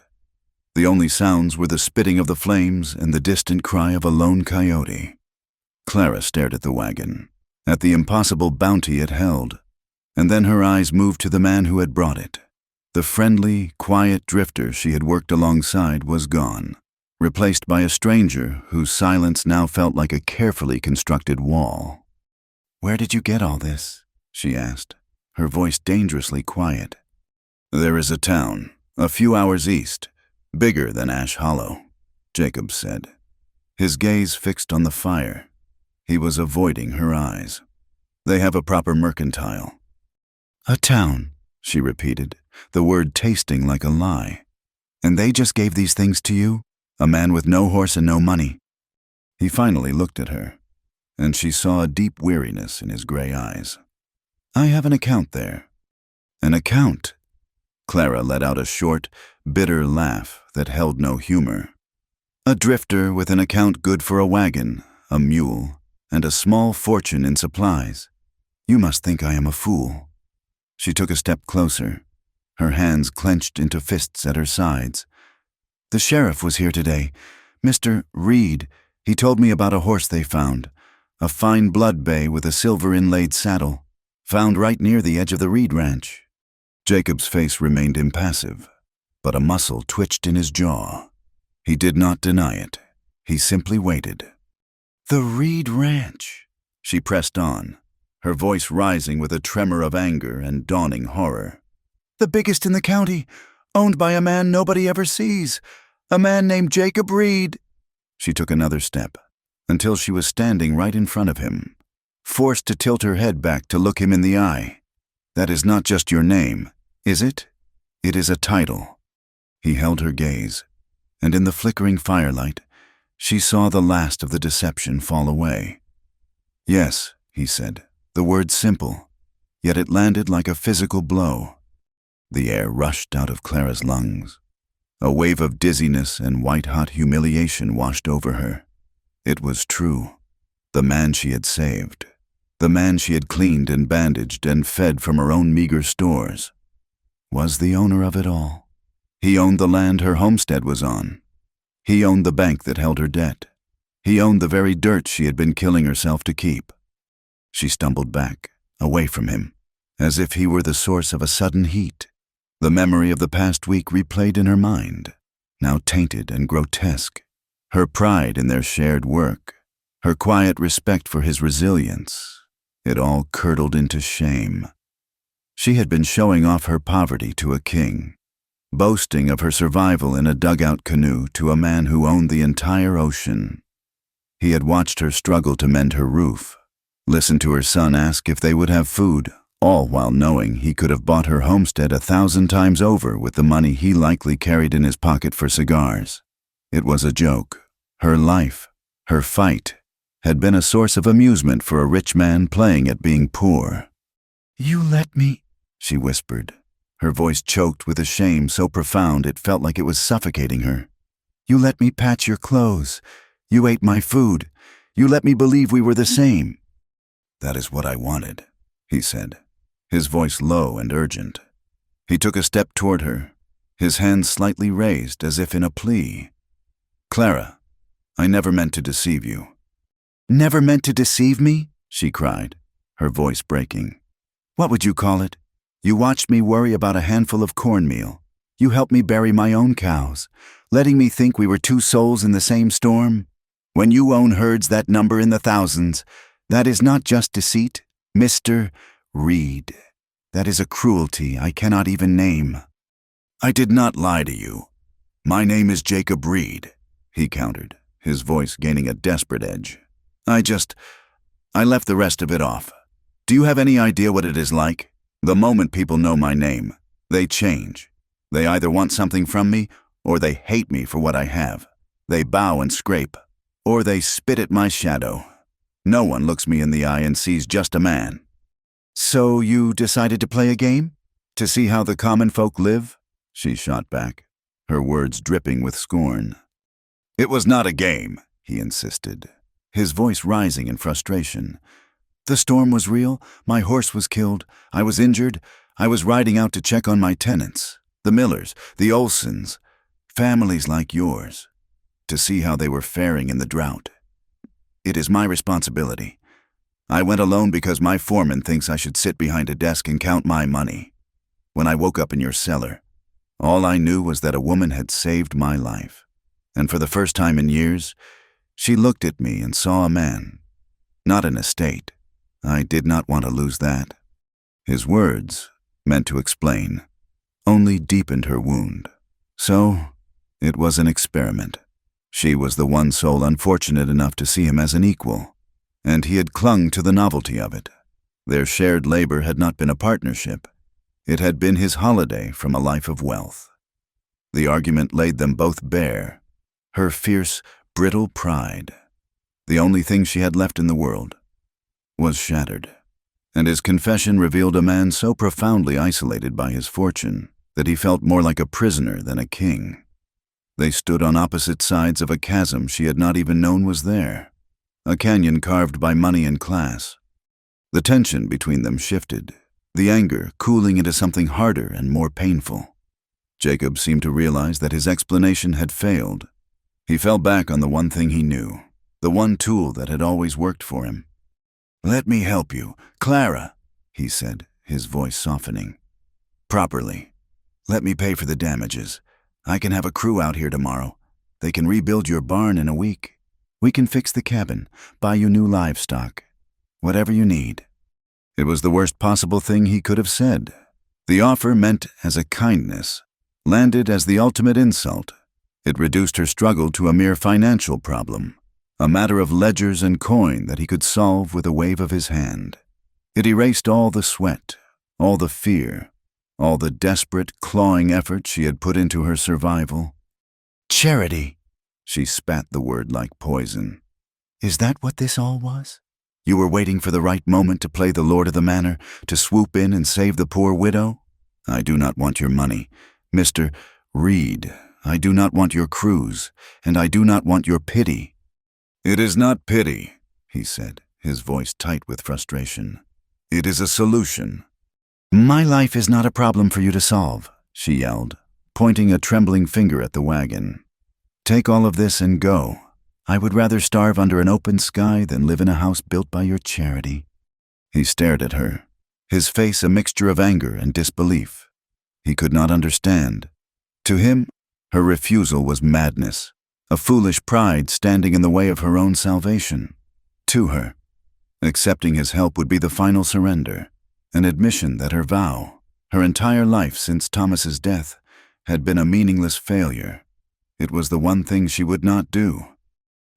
S1: the only sounds were the spitting of the flames and the distant cry of a lone coyote. Clara stared at the wagon, at the impossible bounty it held, and then her eyes moved to the man who had brought it. The friendly, quiet drifter she had worked alongside was gone, replaced by a stranger whose silence now felt like a carefully constructed wall. "Where did you get all this?" she asked, her voice dangerously quiet. "There is a town, a few hours east, bigger than Ash Hollow," Jacob said, his gaze fixed on the fire. He was avoiding her eyes. "They have a proper mercantile." "A town," she repeated, the word tasting like a lie. And they just gave these things to you? A man with no horse and no money? He finally looked at her, and she saw a deep weariness in his gray eyes. I have an account there. An account? Clara let out a short, bitter laugh that held no humor. A drifter with an account good for a wagon, a mule, and a small fortune in supplies. You must think I am a fool. She took a step closer, her hands clenched into fists at her sides. The sheriff was here today. Mr. Reed. He told me about a horse they found, a fine blood bay with a silver inlaid saddle, found right near the edge of the Reed ranch. Jacob's face remained impassive, but a muscle twitched in his jaw. He did not deny it. He simply waited. The Reed ranch, she pressed on, her voice rising with a tremor of anger and dawning horror. The biggest in the county, owned by a man nobody ever sees, a man named Jacob Reed. She took another step, until she was standing right in front of him, forced to tilt her head back to look him in the eye. That is not just your name, is it? It is a title. He held her gaze, and in the flickering firelight, she saw the last of the deception fall away. Yes, he said, the word simple, yet it landed like a physical blow. The air rushed out of Clara's lungs. A wave of dizziness and white-hot humiliation washed over her. It was true. The man she had saved. The man she had cleaned and bandaged and fed from her own meager stores. Was the owner of it all. He owned the land her homestead was on. He owned the bank that held her debt. He owned the very dirt she had been killing herself to keep. She stumbled back, away from him, as if he were the source of a sudden heat. The memory of the past week replayed in her mind, now tainted and grotesque. Her pride in their shared work, her quiet respect for his resilience, it all curdled into shame. She had been showing off her poverty to a king, boasting of her survival in a dugout canoe to a man who owned the entire ocean. He had watched her struggle to mend her roof, listened to her son ask if they would have food, all while knowing he could have bought her homestead 1,000 times over with the money he likely carried in his pocket for cigars. It was a joke. Her life, her fight, had been a source of amusement for a rich man playing at being poor. You let me, she whispered, her voice choked with a shame so profound it felt like it was suffocating her. You let me patch your clothes. You ate my food. You let me believe we were the same. That is what I wanted, he said, his voice low and urgent. He took a step toward her, his hands slightly raised as if in a plea. Clara, I never meant to deceive you. Never meant to deceive me? She cried, her voice breaking. What would you call it? You watched me worry about a handful of cornmeal. You helped me bury my own cows, letting me think we were two souls in the same storm. When you own herds that number in the thousands, that is not just deceit, Mr. Reed. That is a cruelty I cannot even name. I did not lie to you. My name is Jacob Reed, he countered, his voice gaining a desperate edge. I left the rest of it off. Do you have any idea what it is like? The moment people know my name, they change. They either want something from me, or they hate me for what I have. They bow and scrape, or they spit at my shadow. No one looks me in the eye and sees just a man. So you decided to play a game? To see how the common folk live? She shot back, her words dripping with scorn. It was not a game, he insisted, his voice rising in frustration. The storm was real, my horse was killed, I was injured, I was riding out to check on my tenants, the Millers, the Olsons, families like yours, to see how they were faring in the drought. It is my responsibility. I went alone because my foreman thinks I should sit behind a desk and count my money. When I woke up in your cellar, all I knew was that a woman had saved my life. And for the first time in years, she looked at me and saw a man, not an estate. I did not want to lose that. His words, meant to explain, only deepened her wound. So, it was an experiment. She was the one soul unfortunate enough to see him as an equal, and he had clung to the novelty of it. Their shared labor had not been a partnership. It had been his holiday from a life of wealth. The argument laid them both bare. Her fierce, brittle pride, the only thing she had left in the world, was shattered. And his confession revealed a man so profoundly isolated by his fortune that he felt more like a prisoner than a king. They stood on opposite sides of a chasm she had not even known was there, a canyon carved by money and class. The tension between them shifted, the anger cooling into something harder and more painful. Jacob seemed to realize that his explanation had failed. He fell back on the one thing he knew, the one tool that had always worked for him. "Let me help you, Clara," he said, his voice softening. "Properly. Let me pay for the damages. I can have a crew out here tomorrow. They can rebuild your barn in a week. We can fix the cabin, buy you new livestock. Whatever you need." It was the worst possible thing he could have said. The offer meant as a kindness, landed as the ultimate insult. It reduced her struggle to a mere financial problem, a matter of ledgers and coin that he could solve with a wave of his hand. It erased all the sweat, all the fear, all the desperate, clawing effort she had put into her survival. "Charity," she spat the word like poison. "Is that what this all was? You were waiting for the right moment to play the lord of the manor, to swoop in and save the poor widow? I do not want your money, Mr. Reed. I do not want your cruise, and I do not want your pity." "It is not pity," he said, his voice tight with frustration. "It is a solution." "My life is not a problem for you to solve," she yelled, pointing a trembling finger at the wagon. "Take all of this and go. I would rather starve under an open sky than live in a house built by your charity." He stared at her, his face a mixture of anger and disbelief. He could not understand. To him, her refusal was madness, a foolish pride standing in the way of her own salvation. To her, accepting his help would be the final surrender, an admission that her vow, her entire life since Thomas's death, had been a meaningless failure. It was the one thing she would not do.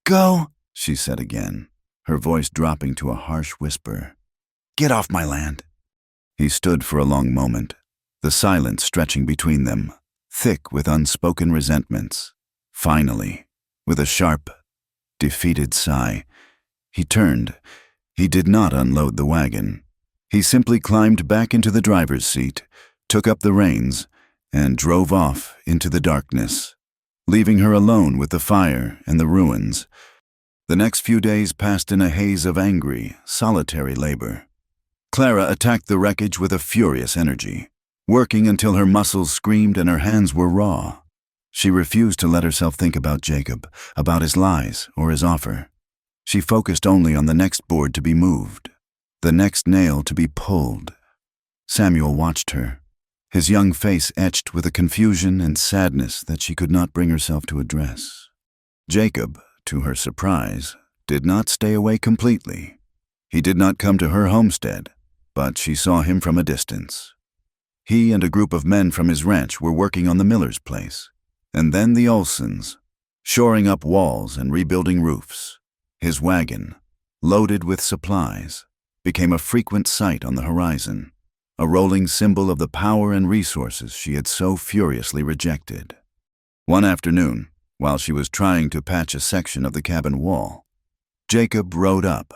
S1: "Go," she said again, her voice dropping to a harsh whisper. "Get off my land." He stood for a long moment, the silence stretching between them, thick with unspoken resentments. Finally, with a sharp, defeated sigh, he turned. He did not unload the wagon. He simply climbed back into the driver's seat, took up the reins, and drove off into the darkness, leaving her alone with the fire and the ruins. The next few days passed in a haze of angry, solitary labor. Clara attacked the wreckage with a furious energy, working until her muscles screamed and her hands were raw. She refused to let herself think about Jacob, about his lies or his offer. She focused only on the next board to be moved, the next nail to be pulled. Samuel watched her, his young face etched with a confusion and sadness that she could not bring herself to address. Jacob, to her surprise, did not stay away completely. He did not come to her homestead, but she saw him from a distance. He and a group of men from his ranch were working on the miller's place, and then the Olsons, shoring up walls and rebuilding roofs. His wagon, loaded with supplies, became a frequent sight on the horizon, a rolling symbol of the power and resources she had so furiously rejected. One afternoon, while she was trying to patch a section of the cabin wall, Jacob rode up.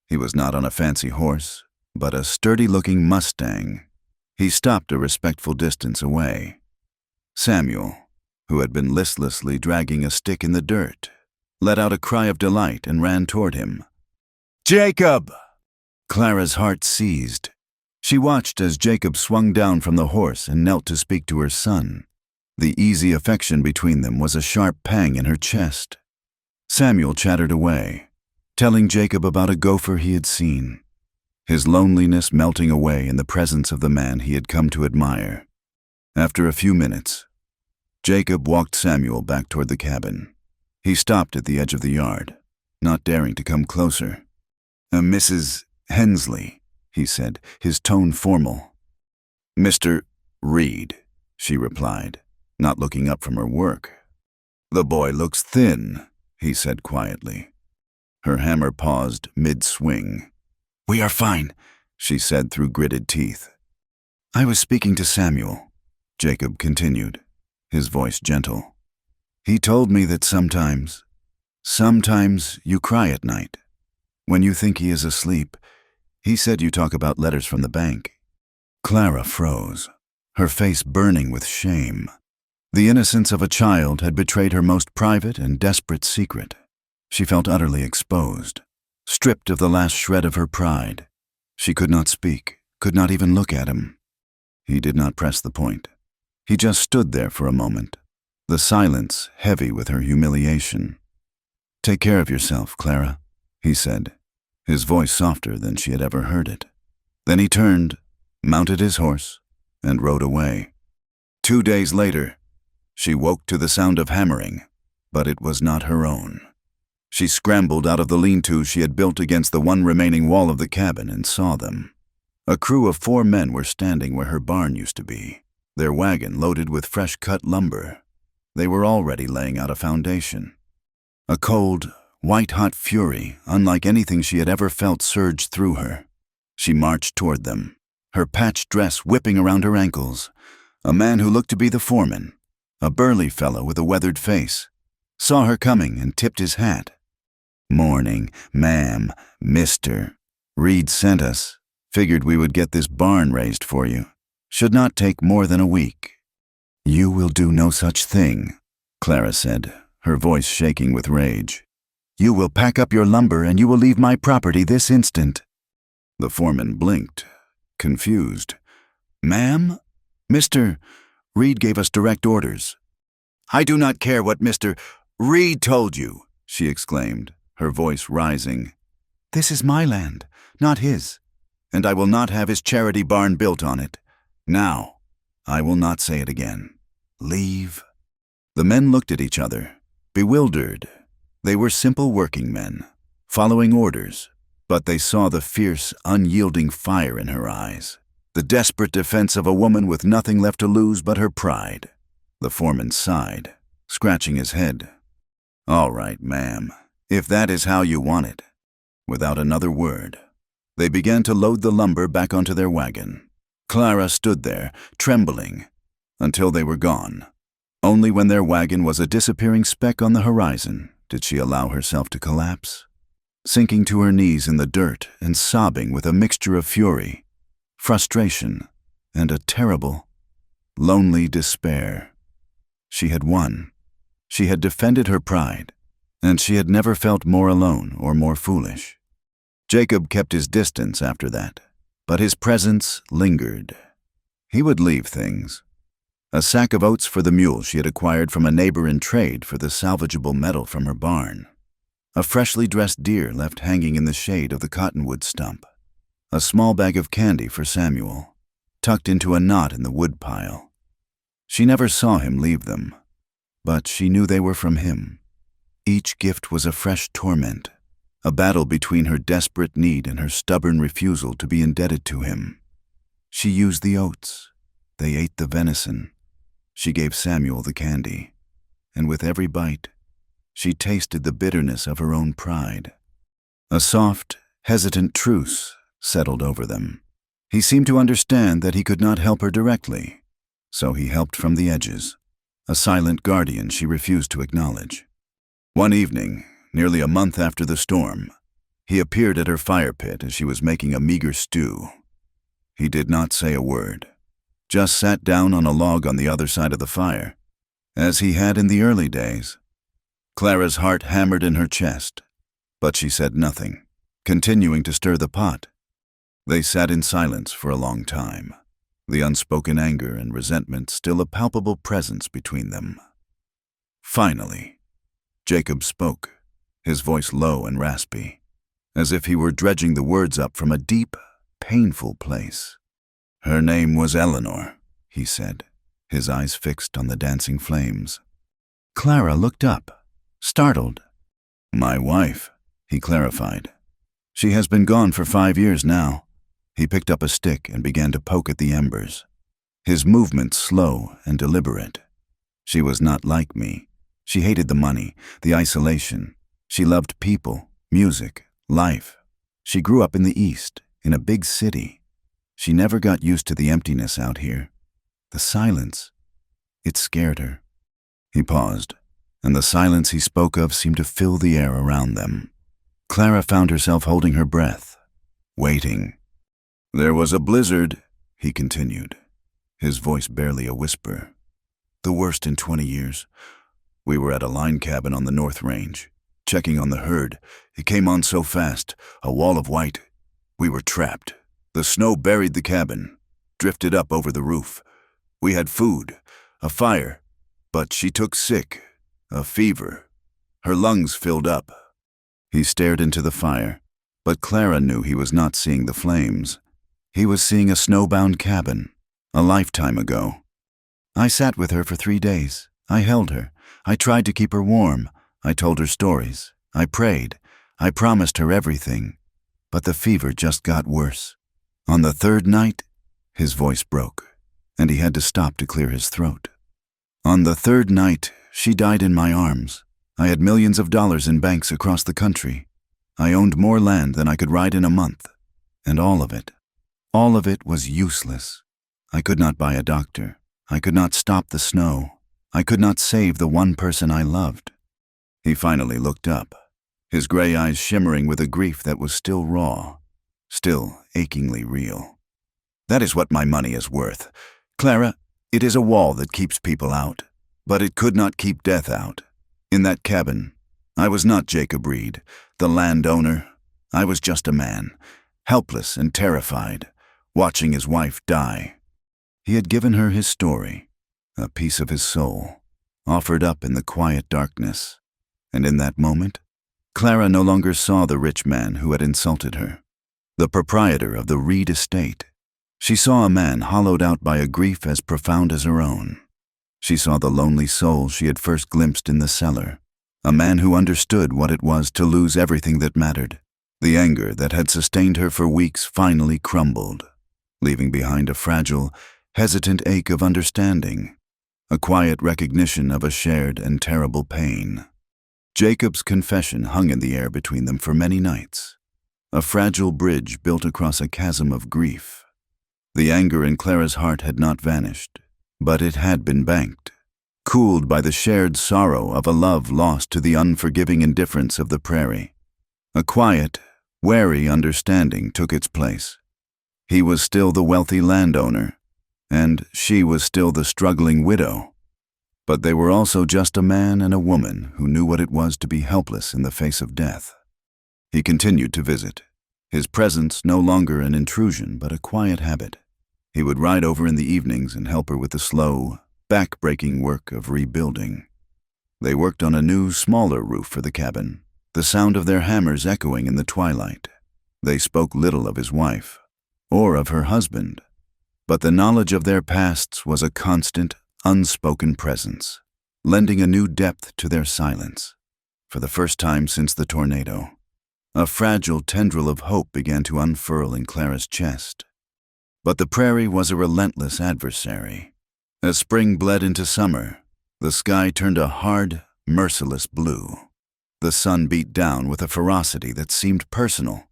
S1: He was not on a fancy horse, but a sturdy-looking Mustang. He stopped a respectful distance away. Samuel, who had been listlessly dragging a stick in the dirt, let out a cry of delight and ran toward him. "Jacob!" Clara's heart seized. She watched as Jacob swung down from the horse and knelt to speak to her son. The easy affection between them was a sharp pang in her chest. Samuel chattered away, telling Jacob about a gopher he had seen, his loneliness melting away in the presence of the man he had come to admire. After a few minutes, Jacob walked Samuel back toward the cabin. He stopped at the edge of the yard, not daring to come closer. "Mrs. Hensley," he said, his tone formal. "Mr. Reed," she replied, not looking up from her work. "The boy looks thin," he said quietly. Her hammer paused mid-swing. "We are fine," she said through gritted teeth. I was speaking to Samuel, Jacob continued, his voice gentle. He told me that sometimes you cry at night. When you think he is asleep, he said you talk about letters from the bank. Clara froze, her face burning with shame. The innocence of a child had betrayed her most private and desperate secret. She felt utterly exposed, stripped of the last shred of her pride. She could not speak, could not even look at him. He did not press the point. He just stood there for a moment, the silence heavy with her humiliation. Take care of yourself, Clara, he said, his voice softer than she had ever heard it. Then he turned, mounted his horse, and rode away. 2 days later, she woke to the sound of hammering, but it was not her own. She scrambled out of the lean-to she had built against the one remaining wall of the cabin and saw them. A crew of 4 men were standing where her barn used to be, their wagon loaded with fresh-cut lumber. They were already laying out a foundation. A cold, white-hot fury, unlike anything she had ever felt, surged through her. She marched toward them, her patched dress whipping around her ankles. A man who looked to be the foreman, a burly fellow with a weathered face, saw her coming and tipped his hat. "Morning, ma'am, mister. Reed sent us. Figured we would get this barn raised for you. Should not take more than a week." "You will do no such thing," Clara said, her voice shaking with rage. "You will pack up your lumber and you will leave my property this instant." The foreman blinked, confused. "Ma'am? Mr. Reed gave us direct orders." "I do not care what Mr. Reed told you," she exclaimed, her voice rising. "This is my land, not his, and I will not have his charity barn built on it. Now, I will not say it again. Leave." The men looked at each other, bewildered. They were simple working men, following orders, but they saw the fierce, unyielding fire in her eyes, the desperate defense of a woman with nothing left to lose but her pride. The foreman sighed, scratching his head. "All right, ma'am, if that is how you want it." Without another word, they began to load the lumber back onto their wagon. Clara stood there, trembling, until they were gone. Only when their wagon was a disappearing speck on the horizon did she allow herself to collapse, sinking to her knees in the dirt and sobbing with a mixture of fury, frustration, and a terrible, lonely despair. She had won. She had defended her pride, and she had never felt more alone or more foolish. Jacob kept his distance after that, but his presence lingered. He would leave things. A sack of oats for the mule she had acquired from a neighbor in trade for the salvageable metal from her barn. A freshly dressed deer left hanging in the shade of the cottonwood stump. A small bag of candy for Samuel, tucked into a knot in the wood pile. She never saw him leave them, but she knew they were from him. Each gift was a fresh torment, a battle between her desperate need and her stubborn refusal to be indebted to him. She used the oats. They ate the venison. She gave Samuel the candy, and with every bite, she tasted the bitterness of her own pride. A soft, hesitant truce settled over them. He seemed to understand that he could not help her directly, so he helped from the edges, a silent guardian she refused to acknowledge. One evening, nearly a month after the storm, he appeared at her fire pit as she was making a meager stew. He did not say a word, just sat down on a log on the other side of the fire, as he had in the early days. Clara's heart hammered in her chest, but she said nothing, continuing to stir the pot. They sat in silence for a long time, the unspoken anger and resentment still a palpable presence between them. Finally, Jacob spoke, his voice low and raspy, as if he were dredging the words up from a deep, painful place. "Her name was Eleanor," he said, his eyes fixed on the dancing flames. Clara looked up, startled. "My wife," he clarified. "She has been gone for 5 years now." He picked up a stick and began to poke at the embers, his movements slow and deliberate. "She was not like me. She hated the money, the isolation. She loved people, music, life. She grew up in the East, in a big city. She never got used to the emptiness out here. The silence. It scared her. He paused, and the silence he spoke of seemed to fill the air around them. Clara found herself holding her breath, waiting. "There was a blizzard," he continued, his voice barely a whisper. "The worst in 20 years. We were at a line cabin on the North Range, checking on the herd. It came on so fast, a wall of white. We were trapped. The snow buried the cabin, drifted up over the roof. We had food, a fire, but she took sick, a fever. Her lungs filled up." He stared into the fire, but Clara knew he was not seeing the flames. He was seeing a snowbound cabin, a lifetime ago. "I sat with her for 3 days. I held her. I tried to keep her warm. I told her stories. I prayed. I promised her everything. But the fever just got worse. On the 3rd night," his voice broke, and he had to stop to clear his throat. "On the 3rd night, she died in my arms. I had millions of dollars in banks across the country. I owned more land than I could ride in a month. And all of it was useless. I could not buy a doctor. I could not stop the snow. I could not save the one person I loved." He finally looked up, his gray eyes shimmering with a grief that was still raw, still achingly real. "That is what my money is worth. Clara, it is a wall that keeps people out, but it could not keep death out. In that cabin, I was not Jacob Reed, the landowner. I was just a man, helpless and terrified, watching his wife die." He had given her his story, a piece of his soul, offered up in the quiet darkness. And in that moment, Clara no longer saw the rich man who had insulted her, the proprietor of the Reed estate. She saw a man hollowed out by a grief as profound as her own. She saw the lonely soul she had first glimpsed in the cellar, a man who understood what it was to lose everything that mattered. The anger that had sustained her for weeks finally crumbled, leaving behind a fragile, hesitant ache of understanding, a quiet recognition of a shared and terrible pain. Jacob's confession hung in the air between them for many nights, a fragile bridge built across a chasm of grief. The anger in Clara's heart had not vanished, but it had been banked, cooled by the shared sorrow of a love lost to the unforgiving indifference of the prairie. A quiet, wary understanding took its place. He was still the wealthy landowner, and she was still the struggling widow. But they were also just a man and a woman who knew what it was to be helpless in the face of death. He continued to visit, his presence no longer an intrusion but a quiet habit. He would ride over in the evenings and help her with the slow, back-breaking work of rebuilding. They worked on a new, smaller roof for the cabin, the sound of their hammers echoing in the twilight. They spoke little of his wife, or of her husband, but the knowledge of their pasts was a constant, unspoken presence, lending a new depth to their silence. For the first time since the tornado, a fragile tendril of hope began to unfurl in Clara's chest. But the prairie was a relentless adversary. As spring bled into summer, the sky turned a hard, merciless blue. The sun beat down with a ferocity that seemed personal,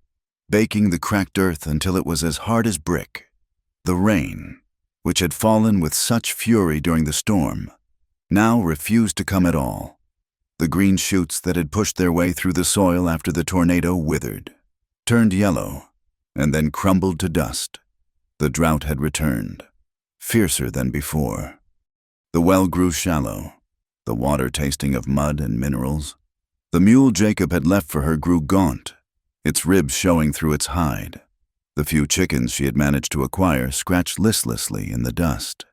S1: baking the cracked earth until it was as hard as brick. The rain, which had fallen with such fury during the storm, now refused to come at all. The green shoots that had pushed their way through the soil after the tornado withered, turned yellow, and then crumbled to dust. The drought had returned, fiercer than before. The well grew shallow, the water tasting of mud and minerals. The mule Jacob had left for her grew gaunt, its ribs showing through its hide. The few chickens she had managed to acquire scratched listlessly in the dust,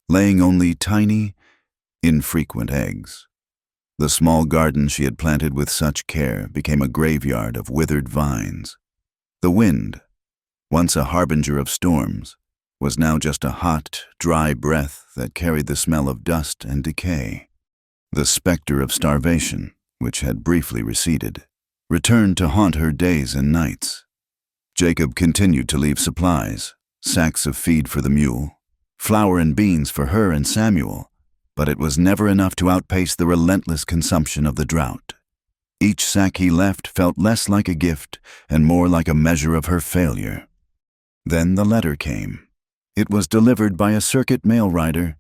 S1: laying only tiny, infrequent eggs. The small garden she had planted with such care became a graveyard of withered vines. The wind, once a harbinger of storms, was now just a hot, dry breath that carried the smell of dust and decay. The specter of starvation, which had briefly receded, returned to haunt her days and nights. Jacob continued to leave supplies, sacks of feed for the mule, flour and beans for her and Samuel, but it was never enough to outpace the relentless consumption of the drought. Each sack he left felt less like a gift and more like a measure of her failure. Then the letter came. It was delivered by a circuit mail rider,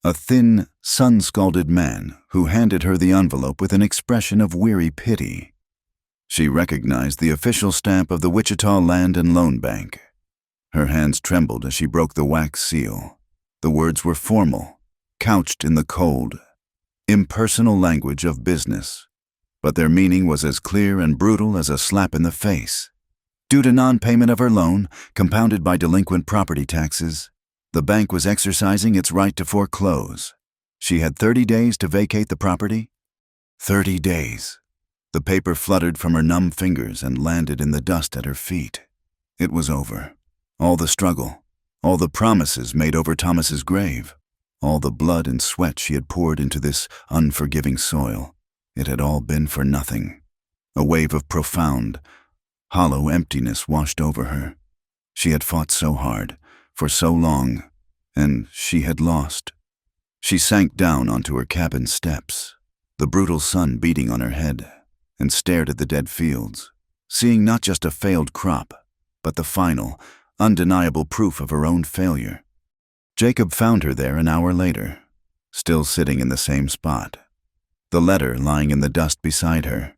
S1: a thin, sun-scalded man who handed her the envelope with an expression of weary pity. She recognized the official stamp of the Wichita Land and Loan Bank. Her hands trembled as she broke the wax seal. The words were formal, couched in the cold, impersonal language of business, but their meaning was as clear and brutal as a slap in the face. Due to non-payment of her loan, compounded by delinquent property taxes, the bank was exercising its right to foreclose. She had 30 days to vacate the property. 30 days. The paper fluttered from her numb fingers and landed in the dust at her feet. It was over. All the struggle, all the promises made over Thomas's grave, all the blood and sweat she had poured into this unforgiving soil, it had all been for nothing. A wave of profound, hollow emptiness washed over her. She had fought so hard, for so long, and she had lost. She sank down onto her cabin steps, the brutal sun beating on her head, and stared at the dead fields, seeing not just a failed crop, but the final, undeniable proof of her own failure. Jacob found her there an hour later, still sitting in the same spot, the letter lying in the dust beside her.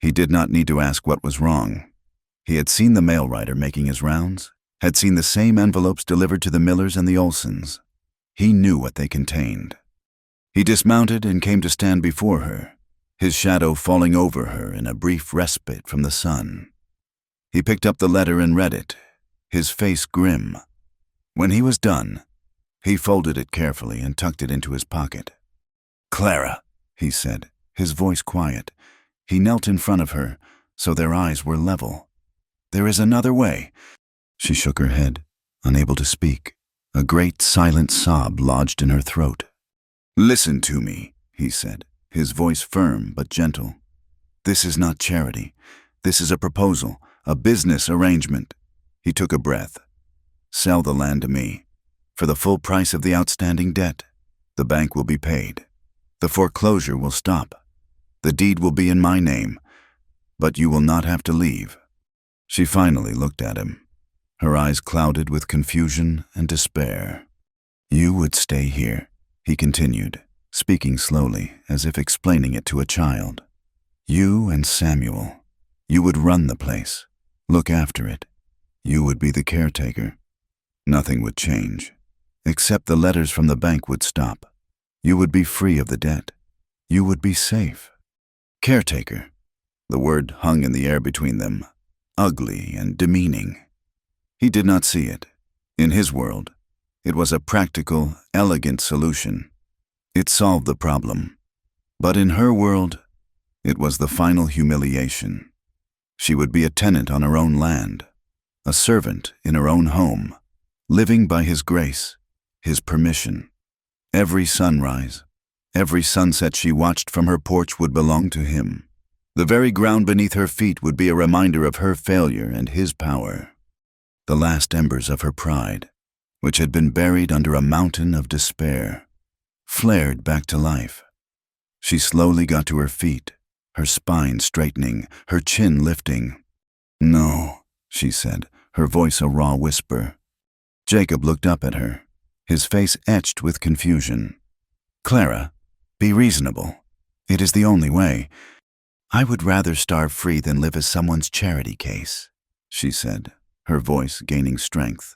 S1: He did not need to ask what was wrong. He had seen the mail rider making his rounds, had seen the same envelopes delivered to the Millers and the Olsons. He knew what they contained. He dismounted and came to stand before her, his shadow falling over her in a brief respite from the sun. He picked up the letter and read it, his face grim. When he was done, he folded it carefully and tucked it into his pocket. "Clara," he said, his voice quiet. He knelt in front of her, so their eyes were level. "There is another way." She shook her head, unable to speak. A great silent sob lodged in her throat. "Listen to me," he said, his voice firm but gentle. "This is not charity. This is a proposal, a business arrangement." He took a breath. "Sell the land to me. For the full price of the outstanding debt, the bank will be paid. The foreclosure will stop. The deed will be in my name, but you will not have to leave." She finally looked at him, her eyes clouded with confusion and despair. "You would stay here," he continued, speaking slowly, as if explaining it to a child. "You and Samuel. You would run the place, look after it. You would be the caretaker. Nothing would change, except the letters from the bank would stop. You would be free of the debt. You would be safe." Caretaker. The word hung in the air between them, ugly and demeaning. He did not see it. In his world, it was a practical, elegant solution. It solved the problem. But in her world, it was the final humiliation. She would be a tenant on her own land, a servant in her own home, living by his grace, his permission. Every sunrise, every sunset she watched from her porch would belong to him. The very ground beneath her feet would be a reminder of her failure and his power. The last embers of her pride, which had been buried under a mountain of despair, flared back to life. She slowly got to her feet, her spine straightening, her chin lifting. "No," she said, her voice a raw whisper. Jacob looked up at her, his face etched with confusion. "Clara, be reasonable. It is the only way. I would rather starve free than live as someone's charity case," she said, her voice gaining strength.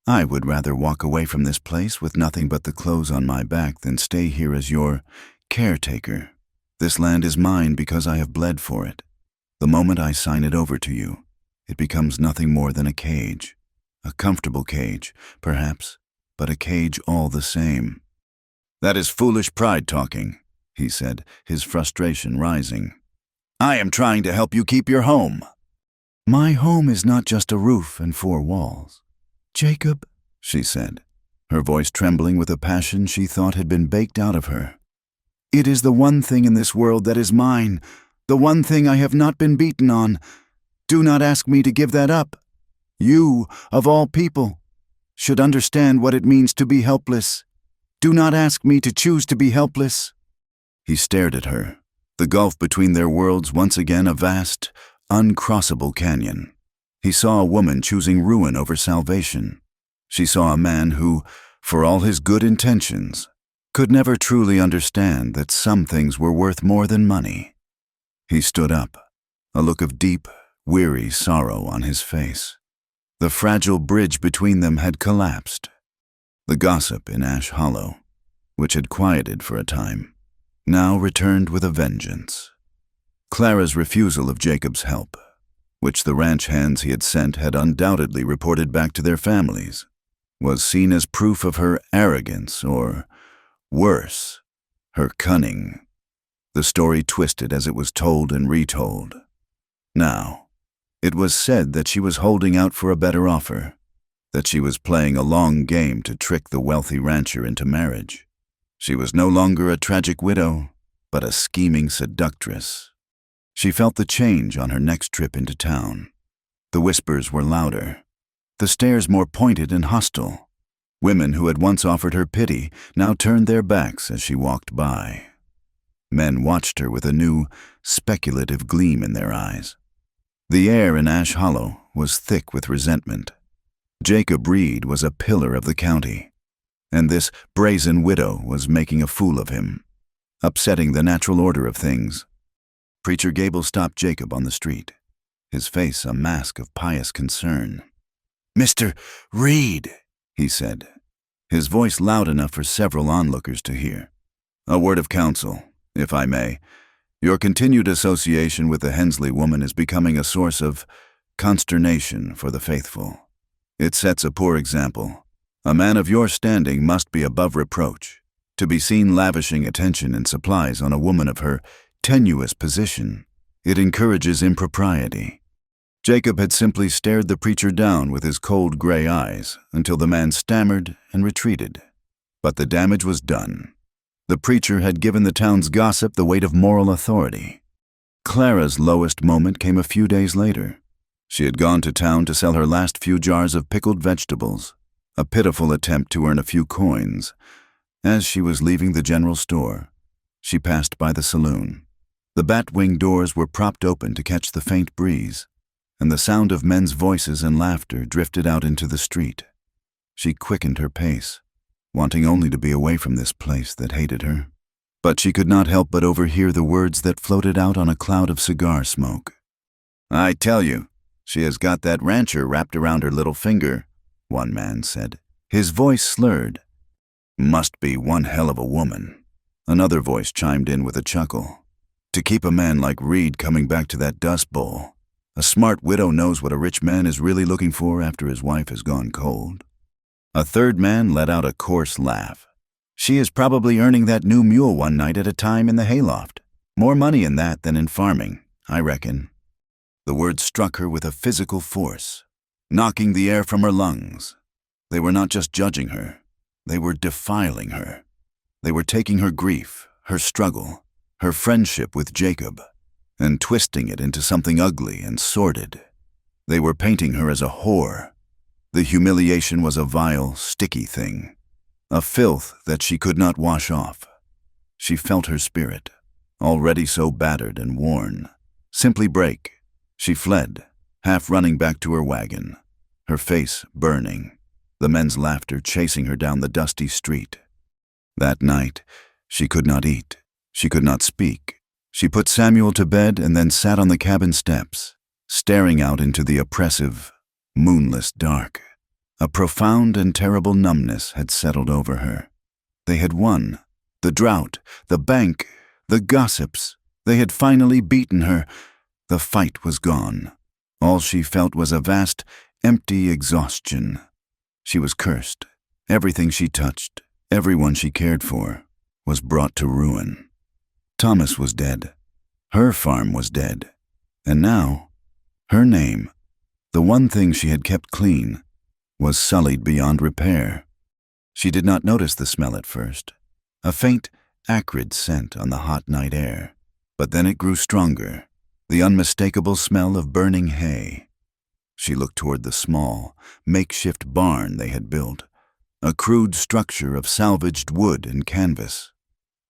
S1: "I would rather walk away from this place with nothing but the clothes on my back than stay here as your caretaker. This land is mine because I have bled for it. The moment I sign it over to you, it becomes nothing more than a cage. A comfortable cage, perhaps, but a cage all the same." "That is foolish pride talking," he said, his frustration rising. "I am trying to help you keep your home." "My home is not just a roof and 4 walls. Jacob," she said, her voice trembling with a passion she thought had been baked out of her. "It is the one thing in this world that is mine, the one thing I have not been beaten on. Do not ask me to give that up. You, of all people, should understand what it means to be helpless. Do not ask me to choose to be helpless." He stared at her, the gulf between their worlds once again a vast, uncrossable canyon. He saw a woman choosing ruin over salvation. She saw a man who, for all his good intentions, could never truly understand that some things were worth more than money. He stood up, a look of deep, weary sorrow on his face. The fragile bridge between them had collapsed. The gossip in Ash Hollow, which had quieted for a time, now returned with a vengeance. Clara's refusal of Jacob's help, which the ranch hands he had sent had undoubtedly reported back to their families, was seen as proof of her arrogance or, worse, her cunning. The story twisted as it was told and retold. Now, it was said that she was holding out for a better offer, that she was playing a long game to trick the wealthy rancher into marriage. She was no longer a tragic widow, but a scheming seductress. She felt the change on her next trip into town. The whispers were louder, the stares more pointed and hostile. Women who had once offered her pity now turned their backs as she walked by. Men watched her with a new, speculative gleam in their eyes. The air in Ash Hollow was thick with resentment. Jacob Reed was a pillar of the county, and this brazen widow was making a fool of him, upsetting the natural order of things. Preacher Gable stopped Jacob on the street, his face a mask of pious concern. "Mr. Reed," he said, his voice loud enough for several onlookers to hear. "A word of counsel, if I may. Your continued association with the Hensley woman is becoming a source of consternation for the faithful. It sets a poor example. A man of your standing must be above reproach. To be seen lavishing attention and supplies on a woman of her tenuous position, it encourages impropriety." Jacob had simply stared the preacher down with his cold gray eyes until the man stammered and retreated. But the damage was done. The preacher had given the town's gossip the weight of moral authority. Clara's lowest moment came a few days later. She had gone to town to sell her last few jars of pickled vegetables, a pitiful attempt to earn a few coins. As she was leaving the general store, she passed by the saloon. The bat-wing doors were propped open to catch the faint breeze, and the sound of men's voices and laughter drifted out into the street. She quickened her pace, wanting only to be away from this place that hated her. But she could not help but overhear the words that floated out on a cloud of cigar smoke. "I tell you, she has got that rancher wrapped around her little finger," one man said, his voice slurred. "Must be one hell of a woman." Another voice chimed in with a chuckle. "To keep a man like Reed coming back to that dust bowl. A smart widow knows what a rich man is really looking for after his wife has gone cold." A third man let out a coarse laugh. "She is probably earning that new mule one night at a time in the hayloft. More money in that than in farming, I reckon." The words struck her with a physical force, knocking the air from her lungs. They were not just judging her. They were defiling her. They were taking her grief, her struggle, her friendship with Jacob, and twisting it into something ugly and sordid. They were painting her as a whore. The humiliation was a vile, sticky thing, a filth that she could not wash off. She felt her spirit, already so battered and worn, simply break. She fled, half running back to her wagon, her face burning, the men's laughter chasing her down the dusty street. That night, she could not eat. She could not speak. She put Samuel to bed and then sat on the cabin steps, staring out into the oppressive, moonless dark. A profound and terrible numbness had settled over her. They had won. The drought, the bank, the gossips. They had finally beaten her. The fight was gone. All she felt was a vast, empty exhaustion. She was cursed. Everything she touched, everyone she cared for, was brought to ruin. Thomas was dead. Her farm was dead. And now, her name, the one thing she had kept clean, was sullied beyond repair. She did not notice the smell at first, a faint, acrid scent on the hot night air. But then it grew stronger, the unmistakable smell of burning hay. She looked toward the small, makeshift barn they had built, a crude structure of salvaged wood and canvas.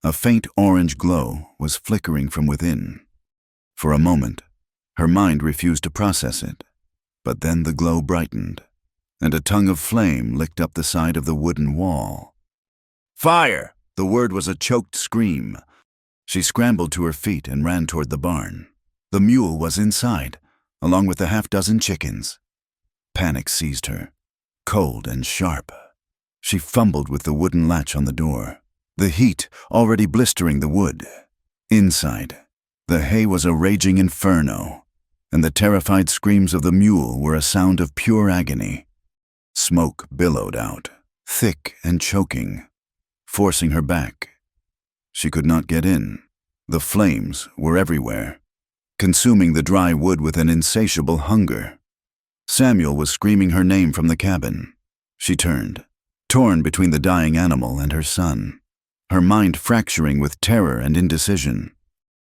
S1: A faint orange glow was flickering from within. For a moment, her mind refused to process it. But then the glow brightened, and a tongue of flame licked up the side of the wooden wall. "Fire!" The word was a choked scream. She scrambled to her feet and ran toward the barn. The mule was inside, along with the half-dozen chickens. Panic seized her, cold and sharp. She fumbled with the wooden latch on the door, the heat already blistering the wood. Inside, the hay was a raging inferno, and the terrified screams of the mule were a sound of pure agony. Smoke billowed out, thick and choking, forcing her back. She could not get in. The flames were everywhere, consuming the dry wood with an insatiable hunger. Samuel was screaming her name from the cabin. She turned, torn between the dying animal and her son, her mind fracturing with terror and indecision.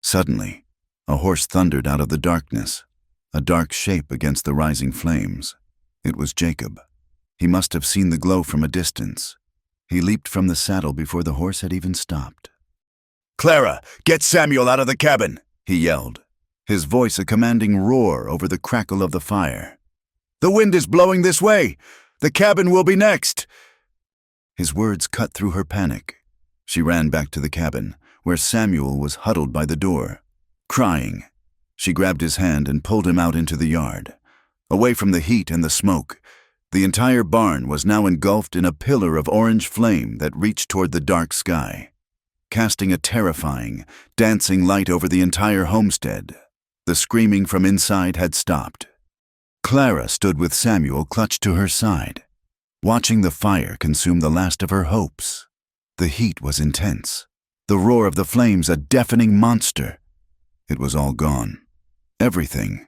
S1: Suddenly, a horse thundered out of the darkness, a dark shape against the rising flames. It was Jacob. He must have seen the glow from a distance. He leaped from the saddle before the horse had even stopped. "Clara, get Samuel out of the cabin!" he yelled, his voice a commanding roar over the crackle of the fire. "The wind is blowing this way! The cabin will be next!" His words cut through her panic. She ran back to the cabin, where Samuel was huddled by the door, crying. She grabbed his hand and pulled him out into the yard. Away from the heat and the smoke, the entire barn was now engulfed in a pillar of orange flame that reached toward the dark sky, casting a terrifying, dancing light over the entire homestead. The screaming from inside had stopped. Clara stood with Samuel clutched to her side, watching the fire consume the last of her hopes. The heat was intense, the roar of the flames a deafening monster. It was all gone. Everything.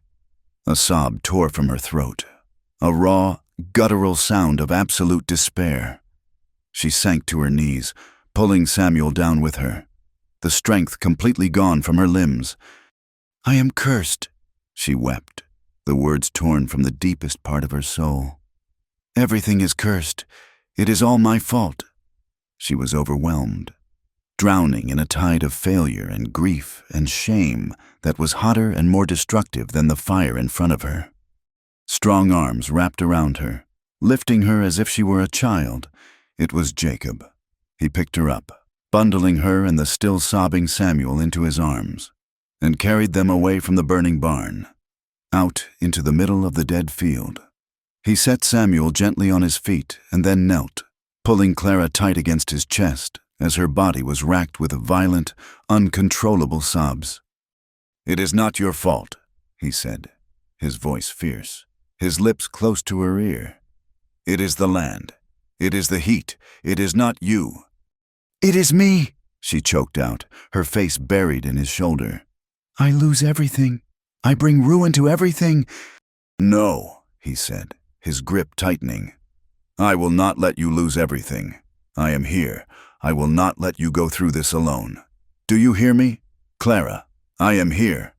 S1: A sob tore from her throat, a raw, guttural sound of absolute despair. She sank to her knees, pulling Samuel down with her, the strength completely gone from her limbs. "I am cursed," she wept, the words torn from the deepest part of her soul. "Everything is cursed. It is all my fault." She was overwhelmed, drowning in a tide of failure and grief and shame that was hotter and more destructive than the fire in front of her. Strong arms wrapped around her, lifting her as if she were a child. It was Jacob. He picked her up, bundling her and the still sobbing Samuel into his arms, and carried them away from the burning barn, out into the middle of the dead field. He set Samuel gently on his feet and then knelt, pulling Clara tight against his chest as her body was racked with violent, uncontrollable sobs. "It is not your fault," he said, his voice fierce, his lips close to her ear. "It is the land. It is the heat. It is not you." "It is me," she choked out, her face buried in his shoulder. "I lose everything. I bring ruin to everything." "No," he said, his grip tightening. "I will not let you lose everything. I am here. I will not let you go through this alone. Do you hear me? Clara, I am here."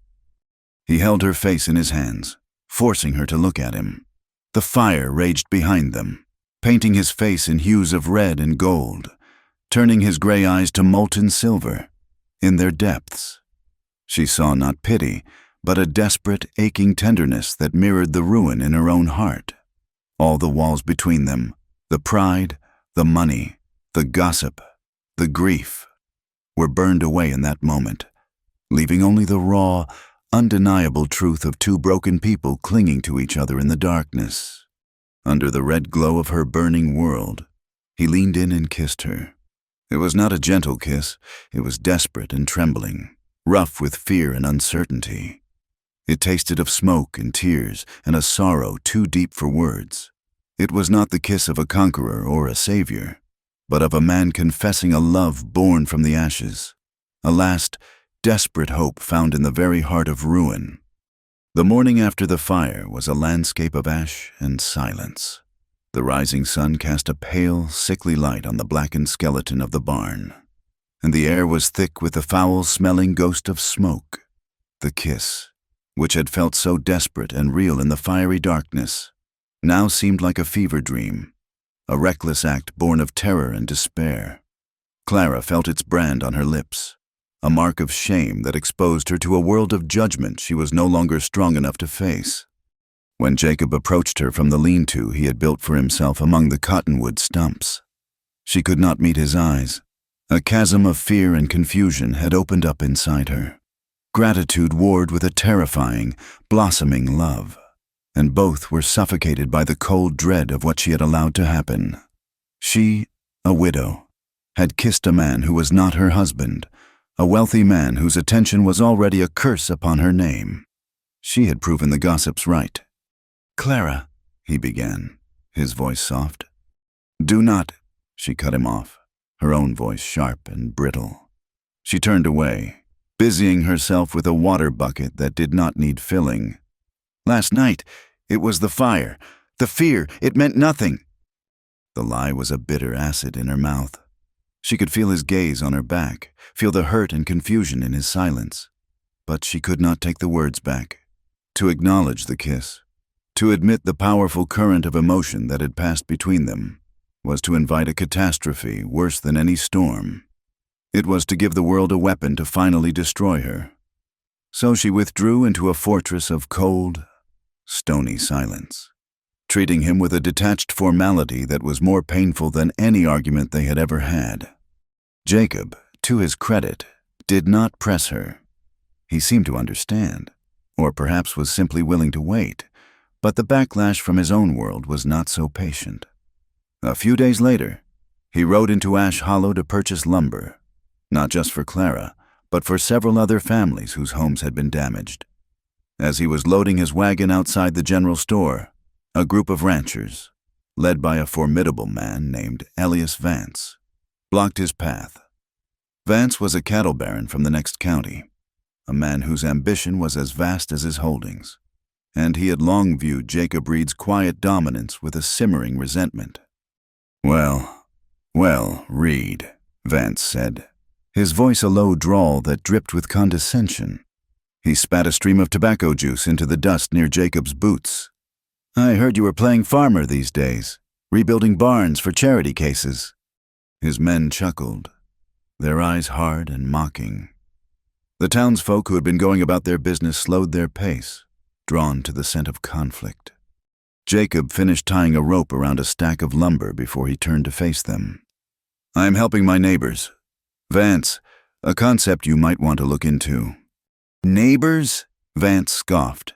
S1: He held her face in his hands, forcing her to look at him. The fire raged behind them, painting his face in hues of red and gold, turning his gray eyes to molten silver. In their depths, she saw not pity, but a desperate, aching tenderness that mirrored the ruin in her own heart. All the walls between them, the pride, the money, the gossip, the grief, were burned away in that moment, leaving only the raw, undeniable truth of two broken people clinging to each other in the darkness. Under the red glow of her burning world, he leaned in and kissed her. It was not a gentle kiss, it was desperate and trembling, rough with fear and uncertainty. It tasted of smoke and tears and a sorrow too deep for words. It was not the kiss of a conqueror or a savior, but of a man confessing a love born from the ashes, a last, desperate hope found in the very heart of ruin. The morning after the fire was a landscape of ash and silence. The rising sun cast a pale, sickly light on the blackened skeleton of the barn, and the air was thick with the foul-smelling ghost of smoke. The kiss, which had felt so desperate and real in the fiery darkness, now seemed like a fever dream, a reckless act born of terror and despair. Clara felt its brand on her lips, a mark of shame that exposed her to a world of judgment she was no longer strong enough to face. when Jacob approached her from the lean-to he had built for himself among the cottonwood stumps. She could not meet his eyes. A chasm of fear and confusion had opened up inside her. Gratitude warred with a terrifying, blossoming love, and both were suffocated by the cold dread of what she had allowed to happen. She, a widow, had kissed a man who was not her husband, a wealthy man whose attention was already a curse upon her name. She had proven the gossips right. "Clara," he began, his voice soft. "Do not," she cut him off, her own voice sharp and brittle. She turned away, busying herself with a water bucket that did not need filling. "Last night, it was the fire, the fear, it meant nothing." The lie was a bitter acid in her mouth. She could feel his gaze on her back, feel the hurt and confusion in his silence. But she could not take the words back. To acknowledge the kiss, to admit the powerful current of emotion that had passed between them, was to invite a catastrophe worse than any storm. It was to give the world a weapon to finally destroy her. So she withdrew into a fortress of cold, stony silence, treating him with a detached formality that was more painful than any argument they had ever had. Jacob, to his credit, did not press her. He seemed to understand, or perhaps was simply willing to wait, but the backlash from his own world was not so patient. A few days later, he rode into Ash Hollow to purchase lumber, not just for Clara, but for several other families whose homes had been damaged. As he was loading his wagon outside the general store, a group of ranchers, led by a formidable man named Elias Vance, blocked his path. Vance was a cattle baron from the next county, a man whose ambition was as vast as his holdings, and he had long viewed Jacob Reed's quiet dominance with a simmering resentment. Well, Reed," Vance said, his voice a low drawl that dripped with condescension. He spat a stream of tobacco juice into the dust near Jacob's boots. "I heard you were playing farmer these days, rebuilding barns for charity cases." His men chuckled, their eyes hard and mocking. The townsfolk who had been going about their business slowed their pace, drawn to the scent of conflict. Jacob finished tying a rope around a stack of lumber before he turned to face them. "I am helping my neighbors. Vance, a concept you might want to look into." "Neighbors?" Vance scoffed,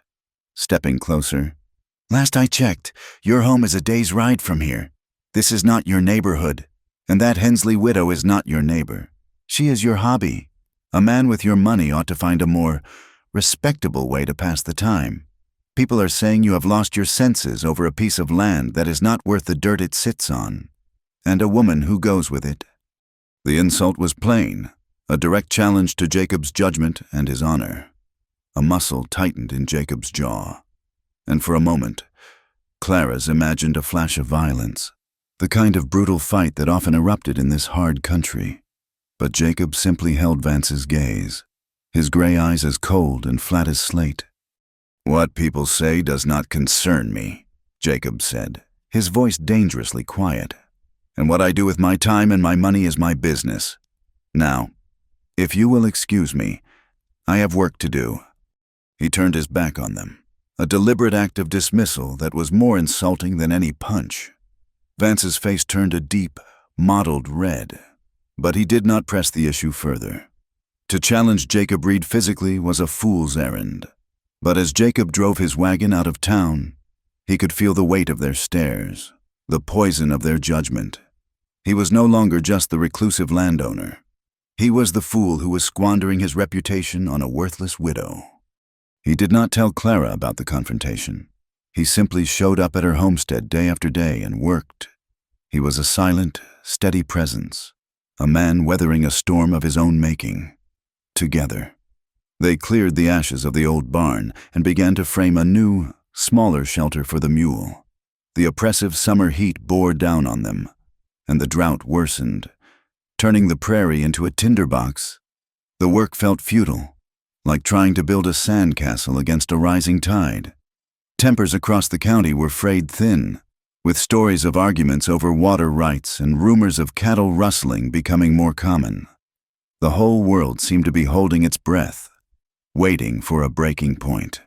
S1: stepping closer. "Last I checked, your home is a day's ride from here. This is not your neighborhood, and that Hensley widow is not your neighbor. She is your hobby. A man with your money ought to find a more respectable way to pass the time. People are saying you have lost your senses over a piece of land that is not worth the dirt it sits on, and a woman who goes with it." The insult was plain, a direct challenge to Jacob's judgment and his honor. A muscle tightened in Jacob's jaw, and for a moment, Clara's imagined a flash of violence, the kind of brutal fight that often erupted in this hard country. But Jacob simply held Vance's gaze, his gray eyes as cold and flat as slate. "What people say does not concern me," Jacob said, his voice dangerously quiet. "And what I do with my time and my money is my business. Now, if you will excuse me, I have work to do." He turned his back on them, a deliberate act of dismissal that was more insulting than any punch. Vance's face turned a deep, mottled red, but he did not press the issue further. To challenge Jacob Reed physically was a fool's errand. But as Jacob drove his wagon out of town, he could feel the weight of their stares, the poison of their judgment. He was no longer just the reclusive landowner. He was the fool who was squandering his reputation on a worthless widow. He did not tell Clara about the confrontation. He simply showed up at her homestead day after day and worked. He was a silent, steady presence, a man weathering a storm of his own making. Together, they cleared the ashes of the old barn and began to frame a new, smaller shelter for the mule. The oppressive summer heat bore down on them, and the drought worsened, turning the prairie into a tinderbox. The work felt futile, like trying to build a sandcastle against a rising tide. Tempers across the county were frayed thin, with stories of arguments over water rights and rumors of cattle rustling becoming more common. The whole world seemed to be holding its breath, waiting for a breaking point.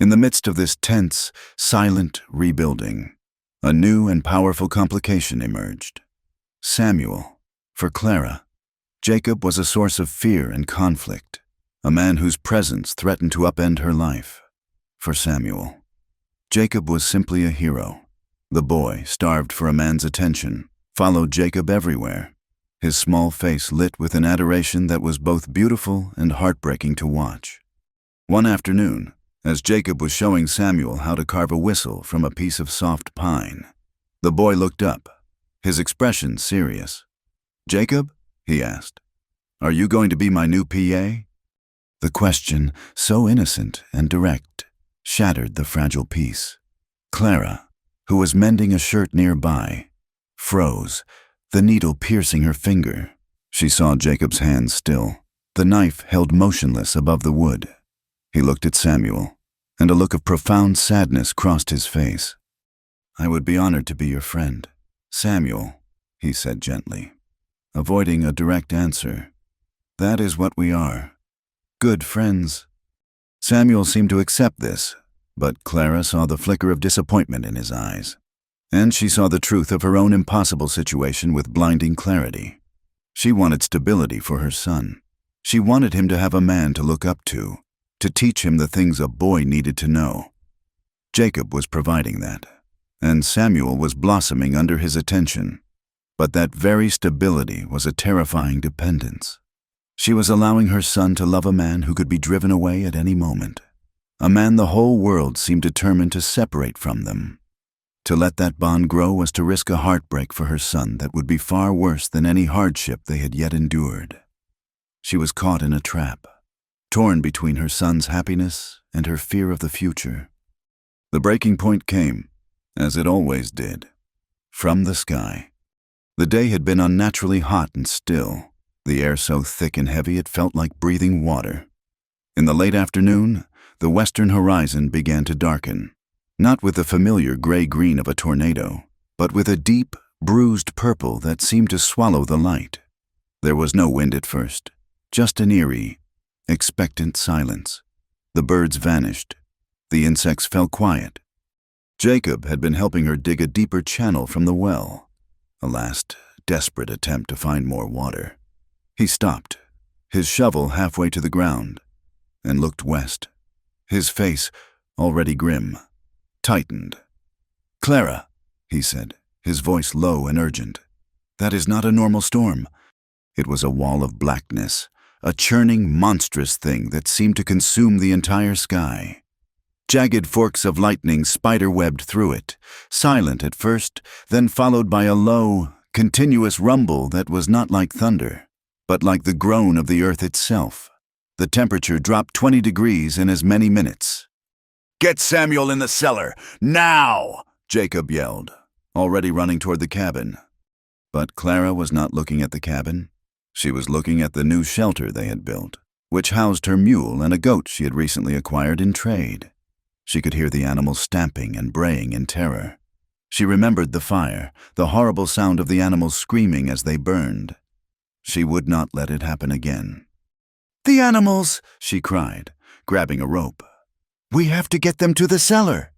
S1: In the midst of this tense, silent rebuilding, a new and powerful complication emerged. Samuel. For Clara, Jacob was a source of fear and conflict, a man whose presence threatened to upend her life. For Samuel, Jacob was simply a hero. The boy, starved for a man's attention, followed Jacob everywhere, his small face lit with an adoration that was both beautiful and heartbreaking to watch. One afternoon, as Jacob was showing Samuel how to carve a whistle from a piece of soft pine, the boy looked up, his expression serious. "Jacob," he asked, "are you going to be my new PA?" The question, so innocent and direct, shattered the fragile peace. Clara, who was mending a shirt nearby, froze, the needle piercing her finger. She saw Jacob's hand still, the knife held motionless above the wood. He looked at Samuel, and a look of profound sadness crossed his face. "I would be honored to be your friend, Samuel," he said gently, avoiding a direct answer. "That is what we are. Good friends." Samuel seemed to accept this, but Clara saw the flicker of disappointment in his eyes, and she saw the truth of her own impossible situation with blinding clarity. She wanted stability for her son. She wanted him to have a man to look up to teach him the things a boy needed to know. Jacob was providing that, and Samuel was blossoming under his attention. But that very stability was a terrifying dependence. She was allowing her son to love a man who could be driven away at any moment, a man the whole world seemed determined to separate from them. To let that bond grow was to risk a heartbreak for her son that would be far worse than any hardship they had yet endured. She was caught in a trap, torn between her son's happiness and her fear of the future. The breaking point came, as it always did, from the sky. The day had been unnaturally hot and still, the air so thick and heavy it felt like breathing water. In the late afternoon, the western horizon began to darken, not with the familiar gray-green of a tornado, but with a deep, bruised purple that seemed to swallow the light. There was no wind at first, just an eerie, expectant silence. The birds vanished. The insects fell quiet. Jacob had been helping her dig a deeper channel from the well, a last, desperate attempt to find more water. He stopped, his shovel halfway to the ground, and looked west. His face, already grim, tightened. "Clara," he said, his voice low and urgent. "That is not a normal storm." It was a wall of blackness, a churning, monstrous thing that seemed to consume the entire sky. Jagged forks of lightning spider-webbed through it, silent at first, then followed by a low, continuous rumble that was not like thunder, but like the groan of the earth itself. The temperature dropped 20 degrees in as many minutes. "Get Samuel in the cellar, now!" Jacob yelled, already running toward the cabin. But Clara was not looking at the cabin. She was looking at the new shelter they had built, which housed her mule and a goat she had recently acquired in trade. She could hear the animals stamping and braying in terror. She remembered the fire, the horrible sound of the animals screaming as they burned. She would not let it happen again. "The animals!" she cried, grabbing a rope. "We have to get them to the cellar."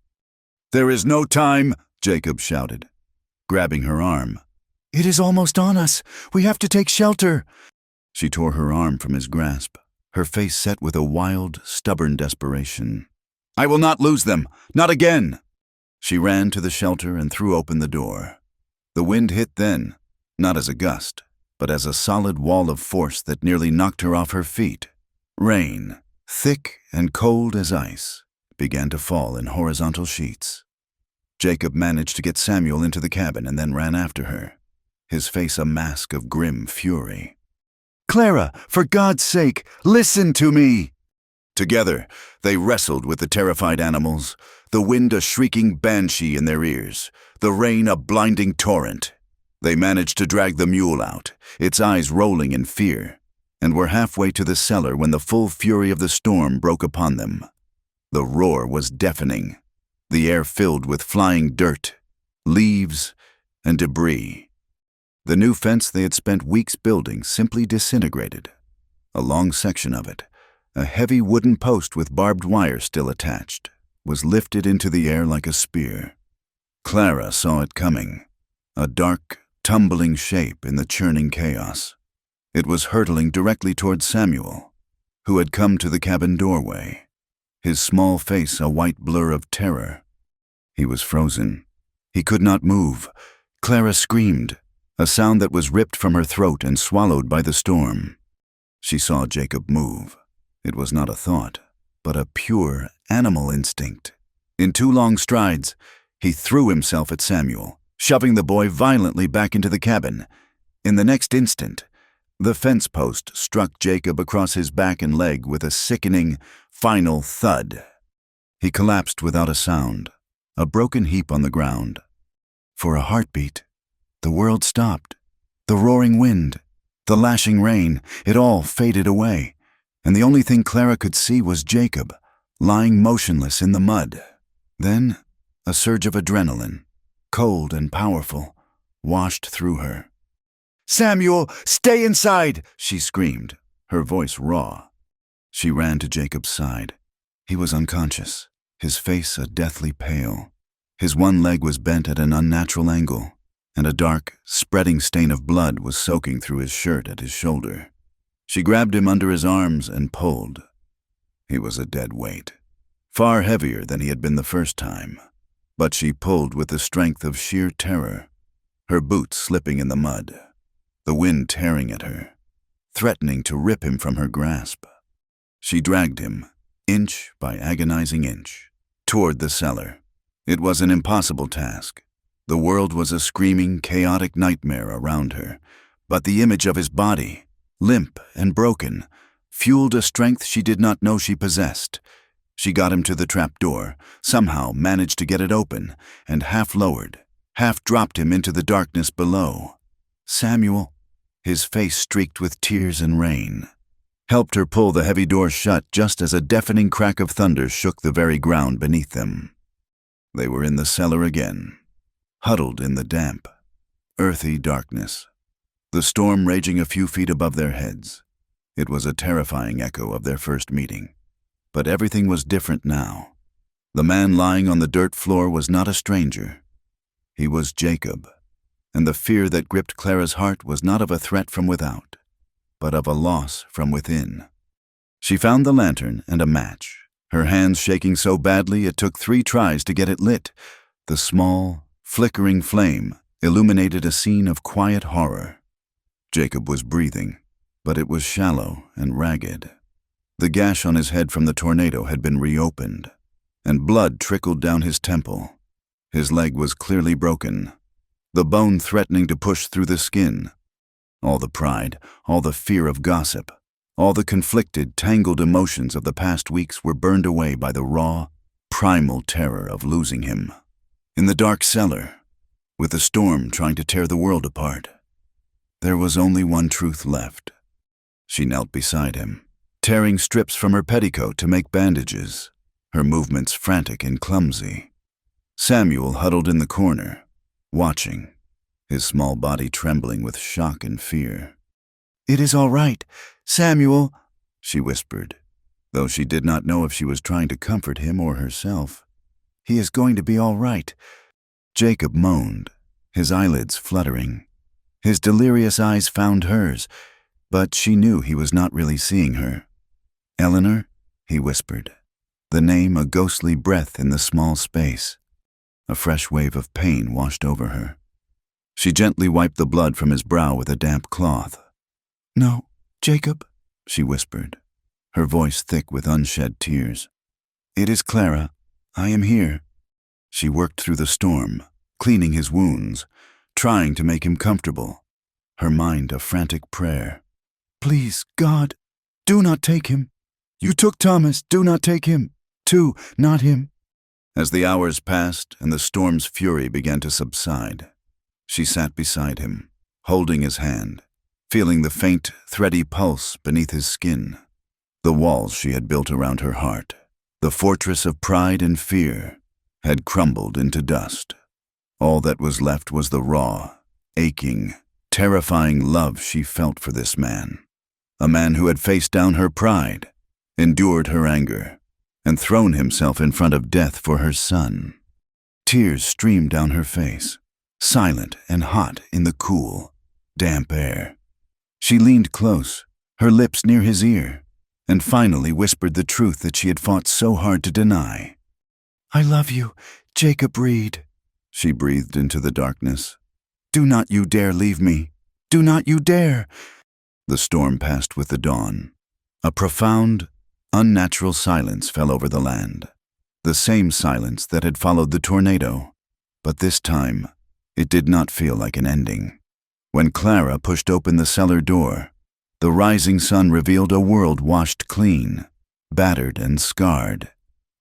S1: "There is no time," Jacob shouted, grabbing her arm. "It is almost on us. We have to take shelter." She tore her arm from his grasp, her face set with a wild, stubborn desperation. "I will not lose them, not again." She ran to the shelter and threw open the door. The wind hit then, not as a gust, but as a solid wall of force that nearly knocked her off her feet. Rain, thick and cold as ice, began to fall in horizontal sheets. Jacob managed to get Samuel into the cabin and then ran after her, his face a mask of grim fury. "Clara, for God's sake, listen to me!" Together, they wrestled with the terrified animals, the wind a shrieking banshee in their ears, the rain a blinding torrent. They managed to drag the mule out, its eyes rolling in fear, and were halfway to the cellar when the full fury of the storm broke upon them. The roar was deafening, the air filled with flying dirt, leaves, and debris. The new fence they had spent weeks building simply disintegrated. A long section of it, a heavy wooden post with barbed wire still attached, was lifted into the air like a spear. Clara saw it coming, a dark, tumbling shape in the churning chaos. It was hurtling directly toward Samuel, who had come to the cabin doorway, his small face a white blur of terror. He was frozen. He could not move. Clara screamed, a sound that was ripped from her throat and swallowed by the storm. She saw Jacob move. It was not a thought, but a pure animal instinct. In 2 long strides, he threw himself at Samuel, shoving the boy violently back into the cabin. In the next instant, the fence post struck Jacob across his back and leg with a sickening, final thud. He collapsed without a sound, a broken heap on the ground. For a heartbeat, the world stopped. The roaring wind, the lashing rain, it all faded away, and the only thing Clara could see was Jacob, lying motionless in the mud. Then, a surge of adrenaline, cold and powerful, washed through her. "Samuel, stay inside!" she screamed, her voice raw. She ran to Jacob's side. He was unconscious, his face a deathly pale. His one leg was bent at an unnatural angle, and a dark, spreading stain of blood was soaking through his shirt at his shoulder. She grabbed him under his arms and pulled. He was a dead weight, far heavier than he had been the first time. But she pulled with the strength of sheer terror, her boots slipping in the mud, the wind tearing at her, threatening to rip him from her grasp. She dragged him, inch by agonizing inch, toward the cellar. It was an impossible task. The world was a screaming, chaotic nightmare around her, but the image of his body, limp and broken, fueled a strength she did not know she possessed. She got him to the trap door, somehow managed to get it open, and half-lowered, half-dropped him into the darkness below. Samuel, his face streaked with tears and rain, helped her pull the heavy door shut just as a deafening crack of thunder shook the very ground beneath them. They were in the cellar again, huddled in the damp, earthy darkness, the storm raging a few feet above their heads. It was a terrifying echo of their first meeting. But everything was different now. The man lying on the dirt floor was not a stranger. He was Jacob, and the fear that gripped Clara's heart was not of a threat from without, but of a loss from within. She found the lantern and a match, her hands shaking so badly it took 3 tries to get it lit. The small, flickering flame illuminated a scene of quiet horror. Jacob was breathing, but it was shallow and ragged. The gash on his head from the tornado had been reopened, and blood trickled down his temple. His leg was clearly broken, the bone threatening to push through the skin. All the pride, all the fear of gossip, all the conflicted, tangled emotions of the past weeks were burned away by the raw, primal terror of losing him. In the dark cellar, with the storm trying to tear the world apart, there was only one truth left. She knelt beside him, tearing strips from her petticoat to make bandages, her movements frantic and clumsy. Samuel huddled in the corner, watching, his small body trembling with shock and fear. "It is all right, Samuel," she whispered, though she did not know if she was trying to comfort him or herself. "He is going to be all right." Jacob moaned, his eyelids fluttering. His delirious eyes found hers, but she knew he was not really seeing her. "Eleanor," he whispered, the name a ghostly breath in the small space. A fresh wave of pain washed over her. She gently wiped the blood from his brow with a damp cloth. "No, Jacob," she whispered, her voice thick with unshed tears. "It is Clara. I am here." She worked through the storm, cleaning his wounds, trying to make him comfortable, her mind a frantic prayer. "Please, God, do not take him. You took Thomas, do not take him, too, not him." As the hours passed and the storm's fury began to subside, she sat beside him, holding his hand, feeling the faint, thready pulse beneath his skin. The walls she had built around her heart, the fortress of pride and fear, had crumbled into dust. All that was left was the raw, aching, terrifying love she felt for this man. A man who had faced down her pride, endured her anger, and thrown himself in front of death for her son. Tears streamed down her face, silent and hot in the cool, damp air. She leaned close, her lips near his ear, and finally whispered the truth that she had fought so hard to deny. "I love you, Jacob Reed," she breathed into the darkness. "Do not you dare leave me. Do not you dare." The storm passed with the dawn. A profound, unnatural silence fell over the land. The same silence that had followed the tornado, but this time it did not feel like an ending. When Clara pushed open the cellar door, the rising sun revealed a world washed clean, battered and scarred,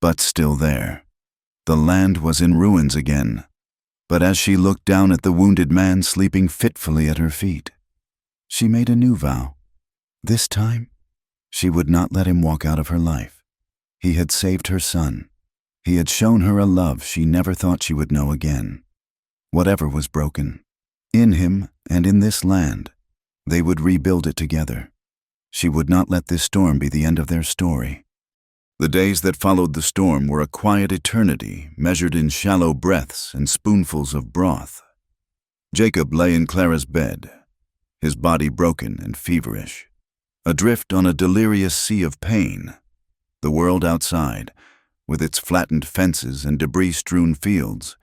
S1: but still there. The land was in ruins again, but as she looked down at the wounded man sleeping fitfully at her feet, she made a new vow. This time, she would not let him walk out of her life. He had saved her son. He had shown her a love she never thought she would know again. Whatever was broken, in him and in this land, they would rebuild it together. She would not let this storm be the end of their story. The days that followed the storm were a quiet eternity measured in shallow breaths and spoonfuls of broth. Jacob lay in Clara's bed, his body broken and feverish, adrift on a delirious sea of pain. The world outside, with its flattened fences and debris-strewn fields,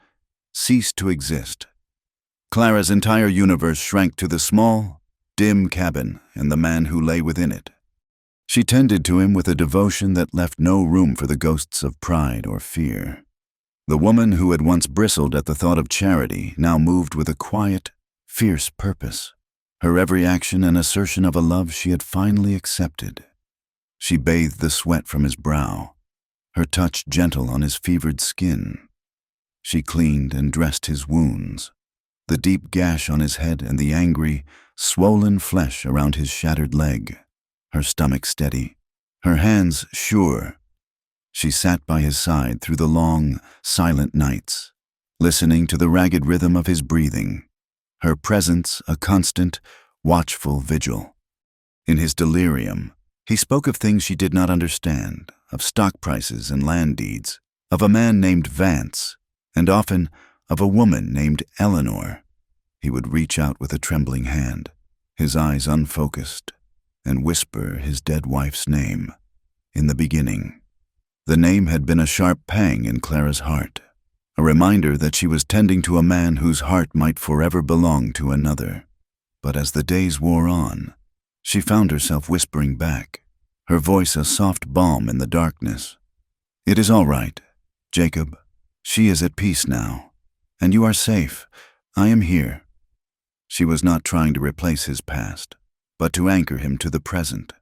S1: ceased to exist. Clara's entire universe shrank to the small, dim cabin and the man who lay within it. She tended to him with a devotion that left no room for the ghosts of pride or fear. The woman who had once bristled at the thought of charity now moved with a quiet, fierce purpose, her every action an assertion of a love she had finally accepted. She bathed the sweat from his brow, her touch gentle on his fevered skin. She cleaned and dressed his wounds, the deep gash on his head and the angry, swollen flesh around his shattered leg, her stomach steady, her hands sure. She sat by his side through the long, silent nights, listening to the ragged rhythm of his breathing, her presence a constant, watchful vigil. In his delirium, he spoke of things she did not understand, of stock prices and land deeds, of a man named Vance, and often of a woman named Eleanor. He would reach out with a trembling hand, his eyes unfocused, and whisper his dead wife's name. In the beginning, the name had been a sharp pang in Clara's heart, a reminder that she was tending to a man whose heart might forever belong to another. But as the days wore on, she found herself whispering back, her voice a soft balm in the darkness. "It is all right, Jacob. She is at peace now, and you are safe. I am here." She was not trying to replace his past, but to anchor him to the present,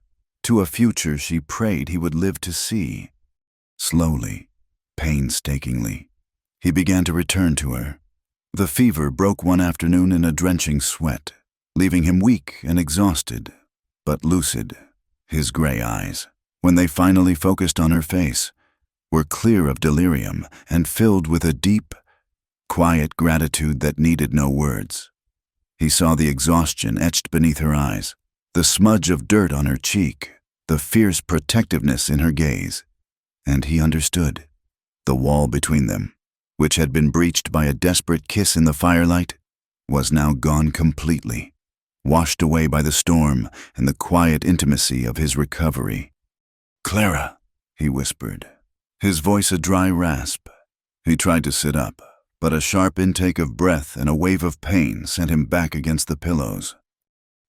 S1: to a future she prayed he would live to see. Slowly, painstakingly, he began to return to her. The fever broke one afternoon in a drenching sweat, leaving him weak and exhausted, but lucid. His gray eyes, when they finally focused on her face, were clear of delirium and filled with a deep, quiet gratitude that needed no words. He saw the exhaustion etched beneath her eyes, the smudge of dirt on her cheek, the fierce protectiveness in her gaze, and he understood. The wall between them, which had been breached by a desperate kiss in the firelight, was now gone completely, washed away by the storm and the quiet intimacy of his recovery. "Clara," he whispered, his voice a dry rasp. He tried to sit up, but a sharp intake of breath and a wave of pain sent him back against the pillows.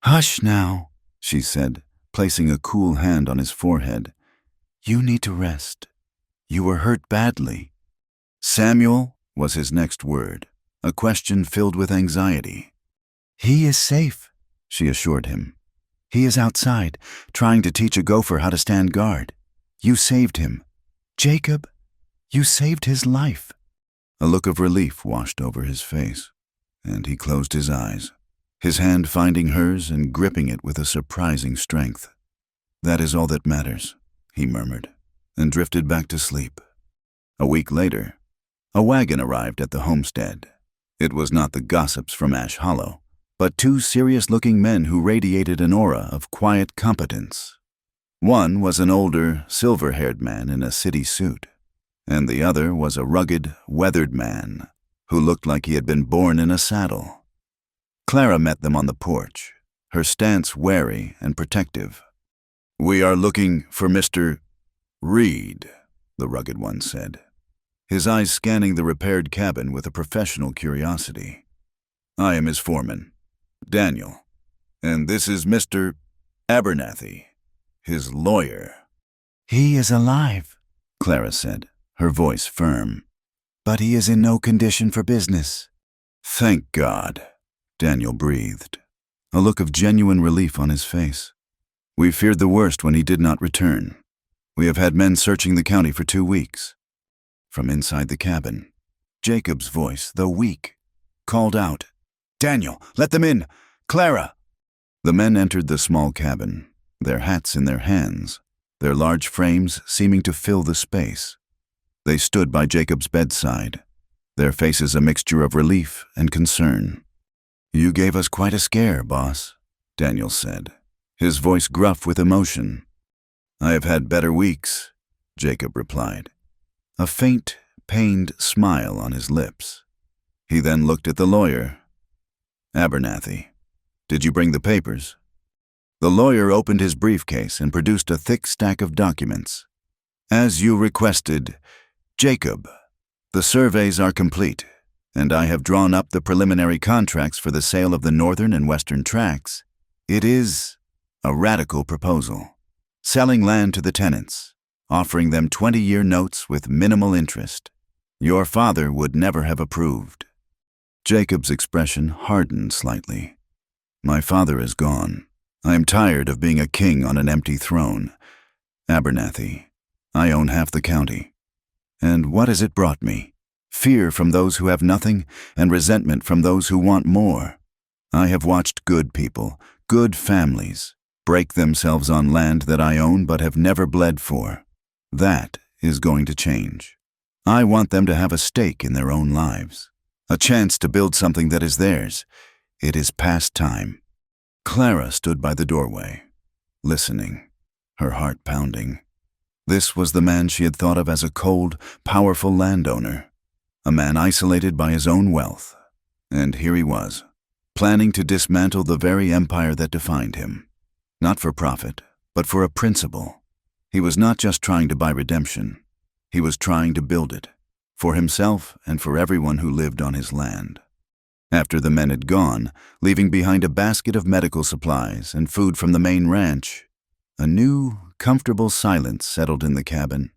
S1: "Hush now," she said, placing a cool hand on his forehead. "You need to rest. You were hurt badly." "Samuel," was his next word, a question filled with anxiety. "He is safe," she assured him. "He is outside, trying to teach a gopher how to stand guard. You saved him. Jacob, you saved his life." A look of relief washed over his face, and he closed his eyes, his hand finding hers and gripping it with a surprising strength. "That is all that matters," he murmured, and drifted back to sleep. A week later, a wagon arrived at the homestead. It was not the gossips from Ash Hollow, but two serious-looking men who radiated an aura of quiet competence. One was an older, silver-haired man in a city suit, and the other was a rugged, weathered man who looked like he had been born in a saddle. Clara met them on the porch, her stance wary and protective. "We are looking for Mr. Reed," the rugged one said, his eyes scanning the repaired cabin with a professional curiosity. "I am his foreman, Daniel, and this is Mr. Abernathy, his lawyer."
S2: "He is alive,"
S1: Clara said, her voice firm.
S2: "but he is in no condition for business."
S1: "Thank God," Daniel breathed, a look of genuine relief on his face. "We feared the worst when he did not return. We have had men searching the county for 2 weeks. From inside the cabin, Jacob's voice, though weak, called out, "Daniel, let them in! Clara!" The men entered the small cabin, their hats in their hands, their large frames seeming to fill the space. They stood by Jacob's bedside, their faces a mixture of relief and concern. "You gave us quite a scare, boss," Daniel said, his voice gruff with emotion. "I have had better weeks," Jacob replied, a faint, pained smile on his lips. He then looked at the lawyer. "Abernathy, did you bring the papers?" The lawyer opened his briefcase and produced a thick stack of documents. "As you requested, Jacob, the surveys are complete, and I have drawn up the preliminary contracts for the sale of the northern and western tracts. It is a radical proposal, selling land to the tenants, offering them 20-year notes with minimal interest. Your father would never have approved." Jacob's expression hardened slightly. "My father is gone. I am tired of being a king on an empty throne. Abernathy, I own half the county. And what has it brought me? Fear from those who have nothing and resentment from those who want more. I have watched good people, good families, break themselves on land that I own but have never bled for. That is going to change. I want them to have a stake in their own lives, a chance to build something that is theirs. It is past time." Clara stood by the doorway, listening, her heart pounding. This was the man she had thought of as a cold, powerful landowner, a man isolated by his own wealth. And here he was, planning to dismantle the very empire that defined him. Not for profit, but for a principle. He was not just trying to buy redemption. He was trying to build it, for himself and for everyone who lived on his land. After the men had gone, leaving behind a basket of medical supplies and food from the main ranch, a new, comfortable silence settled in the cabin.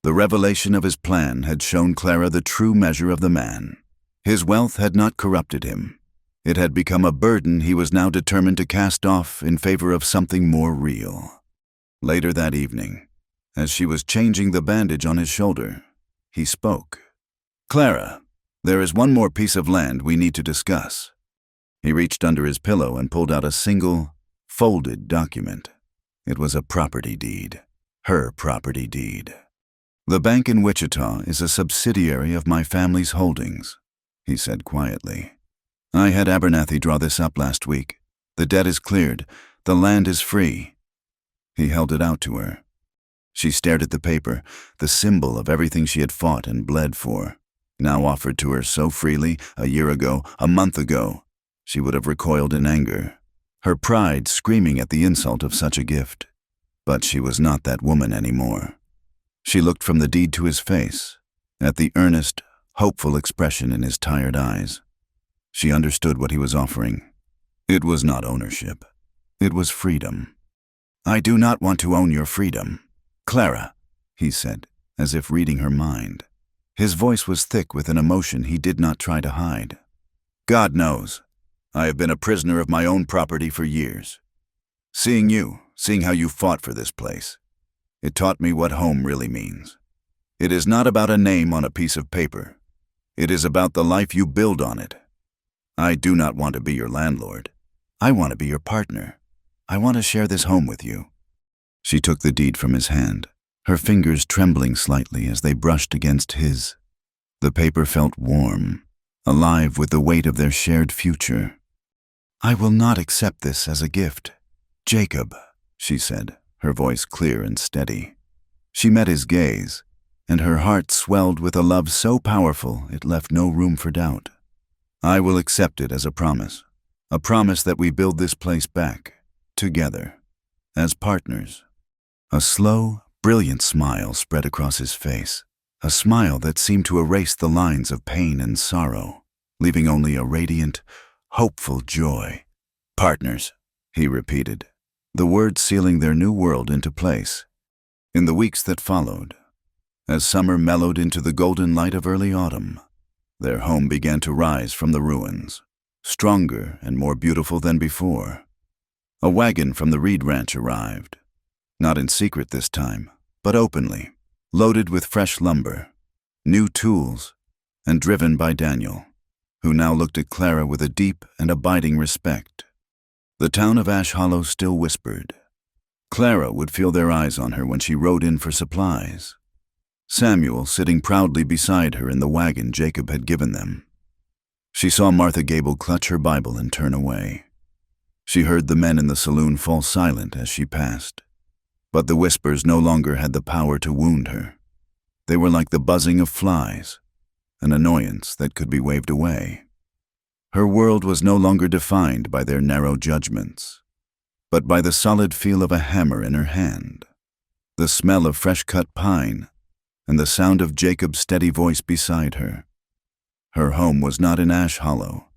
S1: The revelation of his plan had shown Clara the true measure of the man. His wealth had not corrupted him. It had become a burden he was now determined to cast off in favor of something more real. Later that evening, as she was changing the bandage on his shoulder, he spoke. "Clara, there is one more piece of land we need to discuss." He reached under his pillow and pulled out a single, folded document. It was a property deed, her property deed. "The bank in Wichita is a subsidiary of my family's holdings," he said quietly. "I had Abernathy draw this up last week. The debt is cleared. The land is free." He held it out to her. She stared at the paper, the symbol of everything she had fought and bled for, now offered to her so freely. A year ago, a month ago, she would have recoiled in anger, her pride screaming at the insult of such a gift. But she was not that woman anymore. She looked from the deed to his face, at the earnest, hopeful expression in his tired eyes. She understood what he was offering. It was not ownership. It was freedom. "I do not want to own your freedom, Clara," he said, as if reading her mind. His voice was thick with an emotion he did not try to hide. "God knows, I have been a prisoner of my own property for years. Seeing how you fought for this place, it taught me what home really means. It is not about a name on a piece of paper. It is about the life you build on it. I do not want to be your landlord. I want to be your partner. I want to share this home with you." She took the deed from his hand, her fingers trembling slightly as they brushed against his. The paper felt warm, alive with the weight of their shared future. "I will not accept this as a gift, Jacob," she said, her voice clear and steady. She met his gaze, and her heart swelled with a love so powerful it left no room for doubt. "I will accept it as a promise that we build this place back, together, as partners." A slow, brilliant smile spread across his face, a smile that seemed to erase the lines of pain and sorrow, leaving only a radiant, hopeful joy. "Partners," he repeated, the words sealing their new world into place. In the weeks that followed, as summer mellowed into the golden light of early autumn, their home began to rise from the ruins, stronger and more beautiful than before. A wagon from the Reed Ranch arrived, not in secret this time, but openly, loaded with fresh lumber, new tools, and driven by Daniel, who now looked at Clara with a deep and abiding respect. The town of Ash Hollow still whispered. Clara would feel their eyes on her when she rode in for supplies. Samuel sitting proudly beside her in the wagon Jacob had given them. She saw Martha Gable clutch her Bible and turn away. She heard the men in the saloon fall silent as she passed. But the whispers no longer had the power to wound her. They were like the buzzing of flies, an annoyance that could be waved away. Her world was no longer defined by their narrow judgments, but by the solid feel of a hammer in her hand, the smell of fresh-cut pine, and the sound of Jacob's steady voice beside her. Her home was not in Ash Hollow.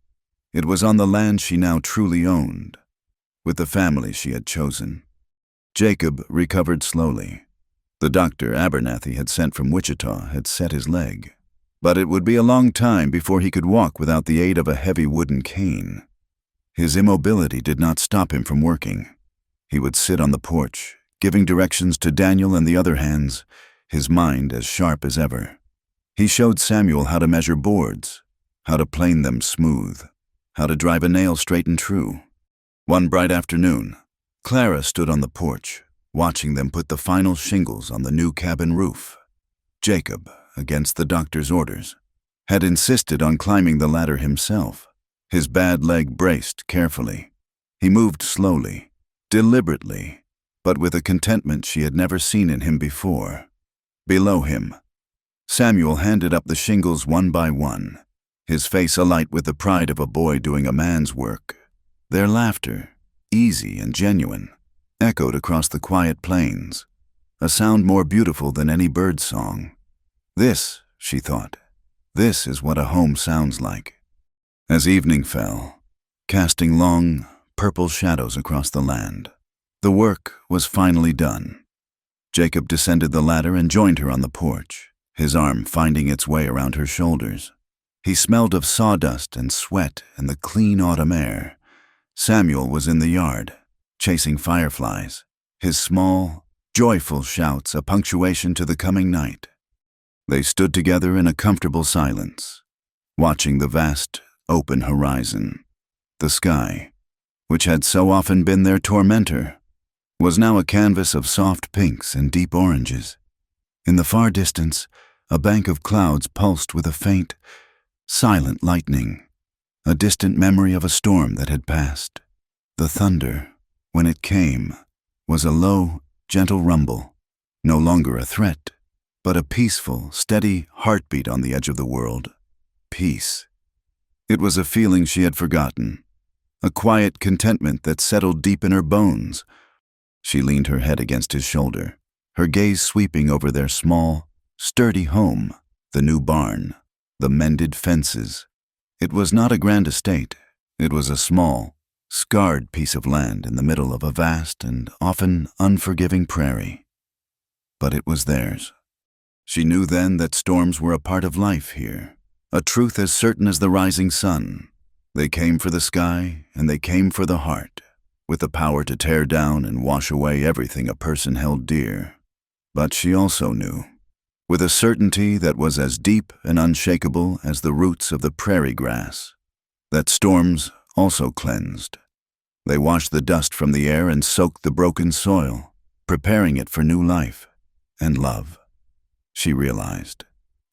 S1: It was on the land she now truly owned, with the family she had chosen. Jacob recovered slowly. The doctor Abernathy had sent from Wichita had set his leg, but it would be a long time before he could walk without the aid of a heavy wooden cane. His immobility did not stop him from working. He would sit on the porch, giving directions to Daniel and the other hands, his mind as sharp as ever. He showed Samuel how to measure boards, how to plane them smooth, how to drive a nail straight and true. One bright afternoon, Clara stood on the porch, watching them put the final shingles on the new cabin roof. Jacob, against the doctor's orders, had insisted on climbing the ladder himself, his bad leg braced carefully. He moved slowly, deliberately, but with a contentment she had never seen in him before. Below him, Samuel handed up the shingles one by one, his face alight with the pride of a boy doing a man's work. Their laughter, easy and genuine, echoed across the quiet plains, a sound more beautiful than any bird song. This, she thought, this is what a home sounds like. As evening fell, casting long, purple shadows across the land, the work was finally done. Jacob descended the ladder and joined her on the porch, his arm finding its way around her shoulders. He smelled of sawdust and sweat and the clean autumn air. Samuel was in the yard, chasing fireflies, his small, joyful shouts a punctuation to the coming night. They stood together in a comfortable silence, watching the vast, open horizon. The sky, which had so often been their tormentor, was now a canvas of soft pinks and deep oranges. In the far distance, a bank of clouds pulsed with a faint, silent lightning, a distant memory of a storm that had passed. The thunder, when it came, was a low, gentle rumble, no longer a threat, but a peaceful, steady heartbeat on the edge of the world. Peace. It was a feeling she had forgotten, a quiet contentment that settled deep in her bones. She leaned her head against his shoulder, her gaze sweeping over their small, sturdy home, the new barn, the mended fences. It was not a grand estate. It was a small, scarred piece of land in the middle of a vast and often unforgiving prairie. But it was theirs. She knew then that storms were a part of life here, a truth as certain as the rising sun. They came for the sky, and they came for the heart, with the power to tear down and wash away everything a person held dear. But she also knew, with a certainty that was as deep and unshakable as the roots of the prairie grass, that storms also cleansed. They washed the dust from the air and soaked the broken soil, preparing it for new life and love. She realized,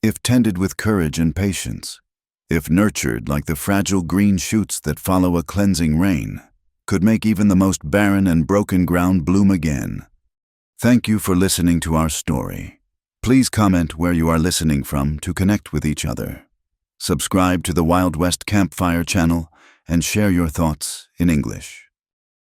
S1: if tended with courage and patience, if nurtured like the fragile green shoots that follow a cleansing rain, could make even the most barren and broken ground bloom again, Thank you for listening to our story. Please comment where you are listening from to connect with each other. Subscribe to the Wild West Campfire channel and share your thoughts in English.